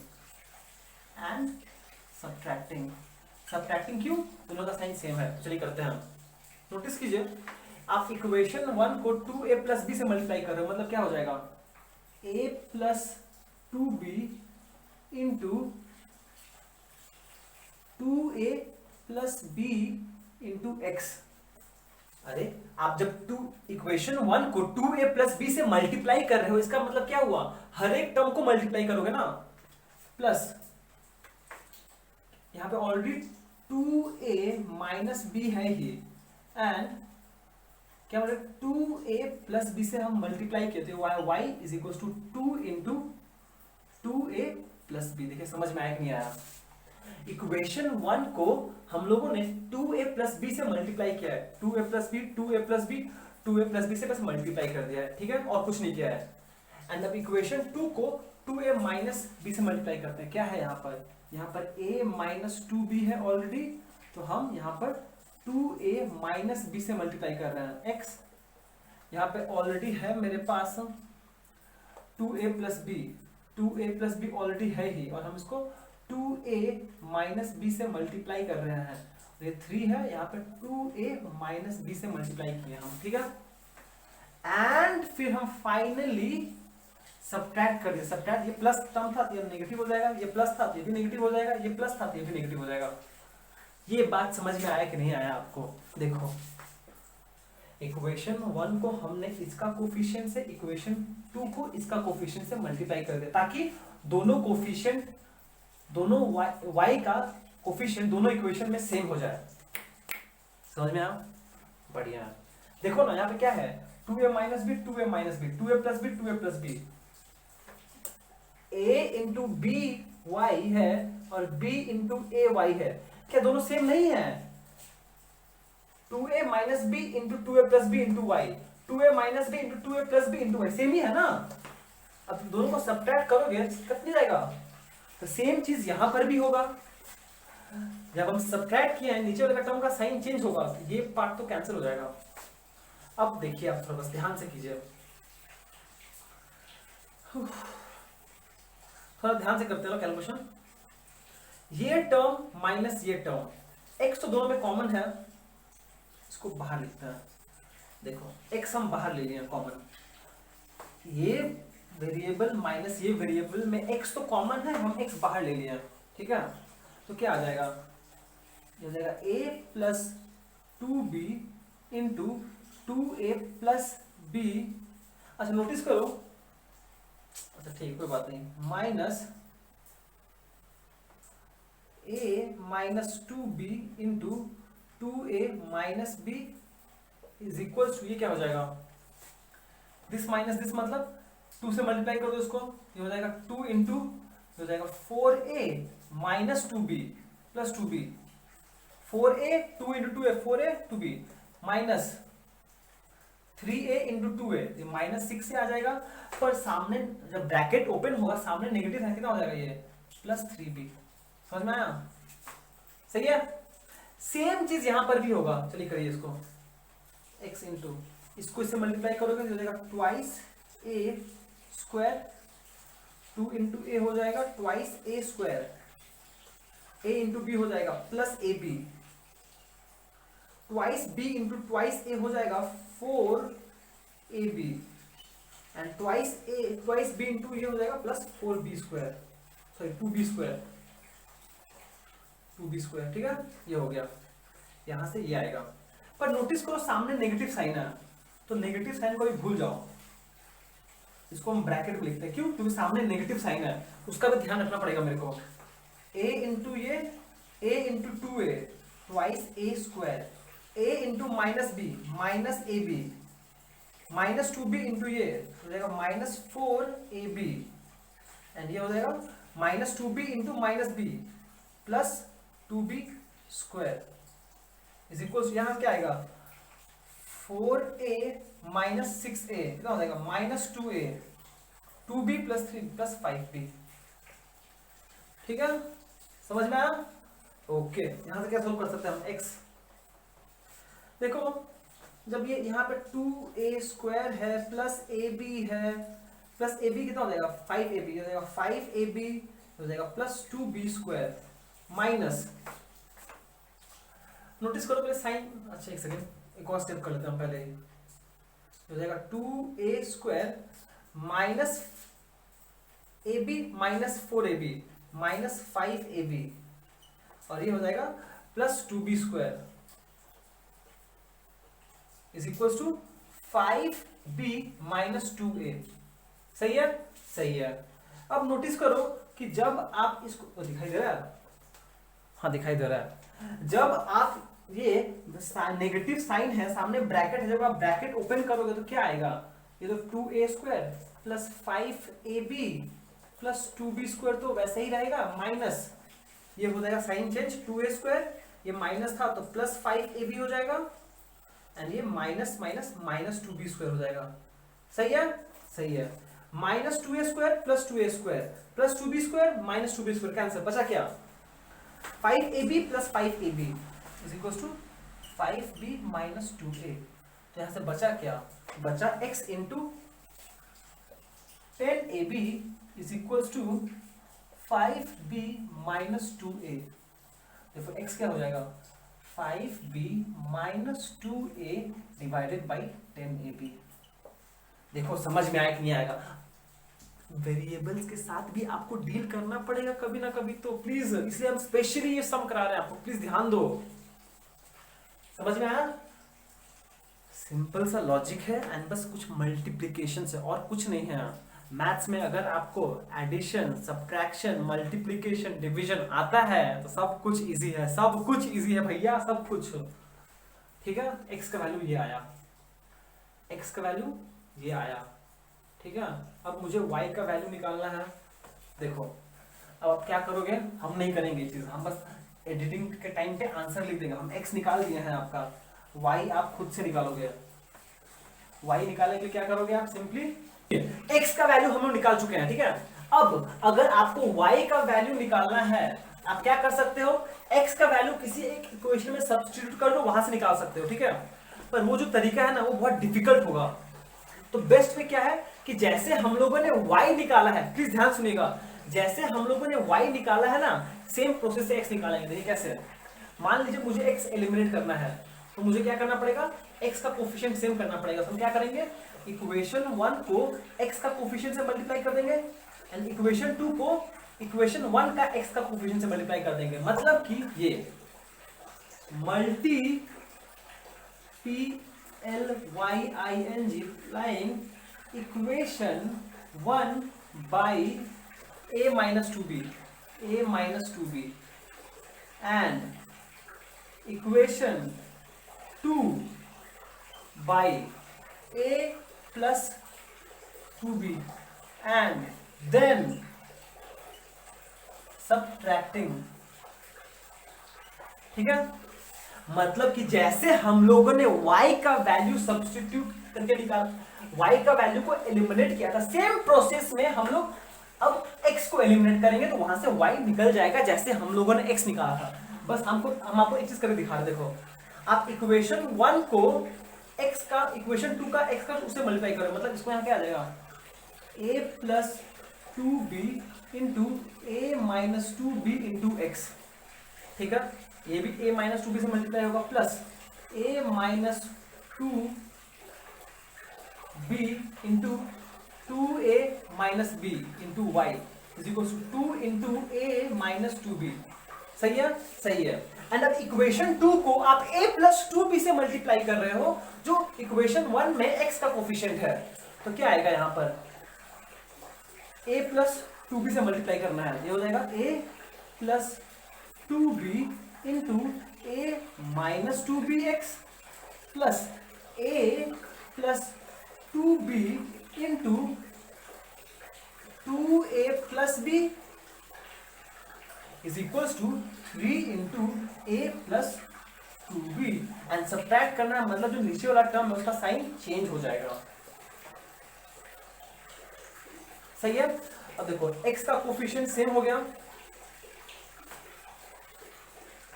क्यों, दोनों का साइन सेम है। चलिए करते हैं, नोटिस कीजिए आप इक्वेशन 1 को 2a प्लस बी से मल्टीप्लाई कर रहे हो, मतलब क्या हो जाएगा a plus 2b into 2a plus b into x. अरे आप जब इक्वेशन 1 को 2a प्लस बी से मल्टीप्लाई कर रहे हो, इसका मतलब क्या हुआ, हर एक टर्म को मल्टीप्लाई करोगे ना, प्लस यहां पे ऑलरेडी 2a माइनस बी है ही, एंड क्या मतलब 2a प्लस बी से हम मल्टीप्लाई किए थे, y is equal to 2 into 2a plus b. देखिए समझ में आया कि नहीं आया, इक्वेशन 1 को हम लोगों ने 2a प्लस बी से मल्टीप्लाई किया है, 2a plus B 2a plus B 2a plus b से बस मल्टीप्लाई कर दिया है, ठीक है, और कुछ नहीं किया है। एंड अब इक्वेशन 2 को 2a माइनस बी से मल्टीप्लाई करते हैं, क्या है यहाँ पर a माइनस 2b है ऑलरेडी, तो हम यहाँ पर 2a माइनस बी से मल्टीप्लाई कर रहे हैं, x यहाँ पे ऑलरेडी है मेरे पास 2a प्लस बी ऑलरेडी है ही, और हम इसको 2a माइनस बी से मल्टीप्लाई कर रहे हैं, ये 3 है, यहाँ पे 2a माइनस बी से मल्टीप्लाई किए हम, ठीक है, एंड फिर हम फाइनली सब्ट्रैक्ट कर दिए, सब्ट्रैक्ट, ये प्लस टर्म था ये नेगेटिव हो जाएगा, ये प्लस था ये भी नेगेटिव हो जाएगा, ये प्लस था ये भी नेगेटिव हो जाएगा। ये बात समझ में आया कि नहीं आया आपको? देखो इक्वेशन 1 को हमने इसका कोफिशिएंट से, इक्वेशन 2 को इसका कोफिशिएंट से मल्टीप्लाई कर दिया, ताकि दोनों कोफिशिएंट, दोनों y का कोफिशिएंट दोनों इक्वेशन में सेम हो जाए। समझ में आया? बढ़िया। देखो ना यहाँ पे क्या है, 2a minus B 2a minus B 2a plus B 2a plus B, a into B Y है और b इंटू ए वाई है, क्या दोनों सेम नहीं है? 2a minus B into 2a plus B into Y, 2a minus B into 2a plus B into Y, same ही है ना। अब दोनों को सब्ट्रैक्ट करोगे कितनी जाएगा, तो सेम चीज यहां पर भी होगा। जब हम सब्ट्रैक्ट किए हैं नीचे वाले टर्म का साइन चेंज होगा, तो ये पार्ट तो कैंसिल हो जाएगा। अब देखिए आप थोड़ा बस ध्यान से कीजिए, थोड़ा ध्यान से करते रहो कैलकुलेशन। ये टर्म माइनस ये टर्म, x तो दोनों में कॉमन है, इसको बाहर लिखते हैं। देखो x हम बाहर ले लिए कॉमन, ये वेरिएबल माइनस ये वेरिएबल में x तो कॉमन है, हम x बाहर ले लिए, ठीक है। तो क्या आ जाएगा, ये हो जाएगा a plus 2b into 2a plus b। अच्छा नोटिस करो, अच्छा ठीक कोई बात नहीं, minus a minus 2b into 2a minus b is equal to, ये क्या हो जाएगा, दिस माइनस दिस, मतलब 2 से मल्टीप्लाई कर दो इसको, ये हो जाएगा 2 इंटू हो जाएगा 4a minus 2b plus 2b, 4a 2 into 2a 4a 2b minus 3a into 2a, ये माइनस 6 से आ जाएगा, पर सामने जब ब्रैकेट ओपन होगा सामने नेगेटिव है, कितना हो जाएगा ये प्लस 3b। समझ में आया? सही है। सेम चीज यहां पर भी होगा, चलिए करिए इसको, x इंटू इसको इससे मल्टीप्लाई करोगे तो हो जाएगा twice a square, 2 into A हो जाएगा twice a square, a into B हो जाएगा plus A B, twice b into twice a हो जाएगा 4ab, and twice b into ये हो जाएगा plus 4b square, sorry 2b square, 2b square, ठीक है। ये हो गया, यहां से ये आएगा, पर नोटिस करो सामने नेगेटिव साइन है, तो नेगेटिव साइन को भी भूल जाओ, इसको हम ब्रैकेट में लिखते हैं, क्यों? क्योंकि सामने नेगेटिव साइन है, उसका भी ध्यान रखना पड़ेगा मेरे को। a इंटू ये a into 2a twice a square, a into minus b minus A B, minus 2b into ये हो जाएगा माइनस 4ab, एंड ये हो जाएगा minus 2b into minus B plus 2b square is equal यहां क्या आएगा 4a माइनस 6a कितना हो जाएगा minus 2a 2b plus 3 plus 5b। ठीक है, समझ में आया? ओके, यहां से क्या सोल्व कर सकते हैं हम x। देखो जब ये यहाँ पे 2a स्क्वायर है प्लस ab है प्लस ab कितना हो जाएगा 5ab हो जाएगा 5ab हो जाएगा plus 2b square minus, notice करो पहले साइन, अच्छा एक सेकेंड एक और स्टेप कर लेते हैं हम पहले ही, हो जाएगा 2a square minus ab minus 4ab minus 5ab और ये हो जाएगा plus 2b square is equal to 5b minus 2a। सही है, सही है। अब नोटिस करो कि जब आप इसको दिखाई दे रहा है, हाँ दिखाई दे रहा है, जब आप ये नेगेटिव साइन है सामने ब्रैकेट है, जब आप ब्रैकेट ओपन करोगे तो क्या आएगा, ये तो 2a square plus 5ab plus 2b square तो वैसे ही रहेगा माइनस, ये हो जाएगा साइन चेंज 2a स्क्वायर, ये माइनस था तो प्लस 5ab हो जाएगा एंड ये minus minus minus 2b square हो जाएगा। सही है, सही है। Minus 2a square plus 2a square plus 2b square minus 2b square cancel, बचा क्या 5ab plus 5ab is equal to 5b minus 2a। तो यहां से बचा क्या, बचा x into 10ab is equal to 5b minus 2a। देखो x क्या हो जाएगा 5b minus 2a divided by 10ab। देखो समझ में आया कि नहीं आएगा, वेरिएबल्स के साथ भी आपको डील करना पड़ेगा कभी ना कभी, तो प्लीज इसलिए हम स्पेशली ये सम करा रहे हैं आपको, प्लीज ध्यान दो। समझ में आया? सिंपल सा लॉजिक है एंड बस कुछ मल्टीप्लीकेशन है और कुछ नहीं है। मैथ्स में अगर आपको एडिशन, सब्ट्रैक्शन, मल्टीप्लिकेशन, डिवीजन आता है तो सब कुछ इजी है, सब कुछ इजी है भैया, सब कुछ। ठीक है, x का वैल्यू ये आया, x का वैल्यू ये आया। ठीक है, अब मुझे y का वैल्यू निकालना है। देखो अब आप क्या करोगे, हम नहीं करेंगे ये चीज, हम बस एडिटिंग के टाइम पे आंसर लिख देंगे। हम x निकाल दिए हैं, आपका y आप खुद से निकालोगे। y निकालने के लिए क्या करोगे आप, सिंपली x का वैल्यू हम लोग निकाल चुके हैं। ठीक है, अब अगर आपको y का वैल्यू निकालना है आप क्या कर सकते हो, x का वैल्यू किसी एक इक्वेशन में सब्स्टिट्यूट कर लो, वहां से निकाल सकते हो। ठीक है, पर वो जो तरीका है ना वो बहुत डिफिकल्ट होगा। तो बेस्ट में क्या है कि जैसे हम लोगों ने y निकाला है, प्लीज ध्यान सुनिएगा, जैसे हम लोगों ने y निकाला है ना सेम प्रोसेस से x निकालेंगे। देखिए कैसे, मान लीजिए मुझे x एलिमिनेट करना है तो मुझे क्या करना पड़ेगा, x का कोफिशिएंट सेम करना पड़ेगा। तो हम क्या करेंगे, इक्वेशन 1 को x का कोफिशिएंट से मल्टीप्लाई कर देंगे एंड इक्वेशन 2 को इक्वेशन 1 का x का कोफिशिएंट से मल्टीप्लाई कर देंगे। मतलब कि ये multi PLYING equation 1 by a minus 2b and equation 2 by a plus 2b and then subtracting। ठीक है, मतलब कि जैसे हम लोगों ने y का वैल्यू सब्स्टिट्यूट करके निकाला, y का वैल्यू को एलिमिनेट किया था, सेम प्रोसेस में हम लोग अब x को एलिमिनेट करेंगे तो वहां से y निकल जाएगा जैसे हम लोगों ने x निकाला था। बस हम आपको एक चीज करके दिखा रहे, देखो आप इक्वेशन 1 को x का इक्वेशन 2 का x का उससे मल्टीप्लाई करो, मतलब इसको यहाँ क्या आ जाएगा a plus 2b into a minus 2b into x। ठीक है, ये भी a माइनस 2b से मल्टीप्लाई होगा plus a minus 2b into 2a minus b into y is equal to 2 into a minus 2b। सही है, सही है। एंड अब इक्वेशन 2 को आप a प्लस 2b से मल्टीप्लाई कर रहे हो जो इक्वेशन 1 में x का कोफिशिएंट है, तो क्या आएगा यहाँ पर a प्लस 2b से मल्टीप्लाई करना है, ये हो जाएगा a plus 2b into a minus 2bx plus a plus 2b into 2a plus b is equals to 3 into A plus 2b and subtract करना है, मतलब जो नीचे वाला टर्म है उसका साइन चेंज हो जाएगा। सही है। अब देखो x का कोफिशिएंट सेम हो गया,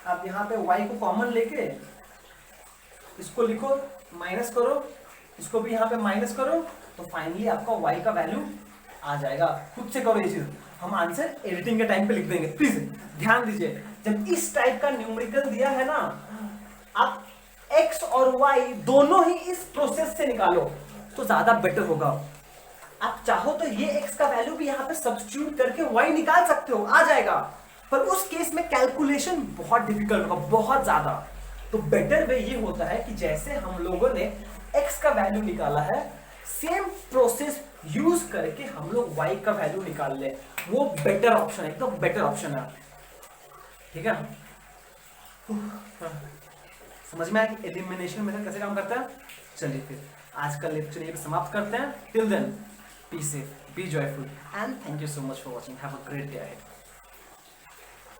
आप यहां पे y को कॉमन लेके इसको लिखो, माइनस करो, इसको भी यहां पे माइनस करो, तो फाइनली आपका y का वैल्यू आ जाएगा। खुद से करो ये चीज, हम आंसर एडिटिंग के टाइम पे लिख देंगे। प्लीज ध्यान दीजिए, जब इस टाइप का न्यूमेरिकल दिया है ना, आप x और y दोनों ही इस प्रोसेस से निकालो तो ज्यादा बेटर होगा। आप चाहो तो ये x का वैल्यू भी यहाँ पे सब्स्टिट्यूट करके y निकाल सकते हो, आ जाएगा, पर उस केस में कैलकुलेशन बहुत डिफिकल्ट होगा, बहुत ज्यादा। तो बेटर वे ये होता है कि जैसे हम लोगों ने x का वैल्यू निकाला है, सेम प्रोसेस यूज करके हम लोग y का वैल्यू निकाल ले, वो बेटर ऑप्शन है, एकदम बेटर ऑप्शन है। ठीक है, समझ में आया कि एलिमिनेशन मेथड कैसे काम करता है। चलिए फिर आज का लेक्चर ये समाप्त करते हैं। Till then, be safe, be joyful, and thank you so much for watching. Have a great day ahead.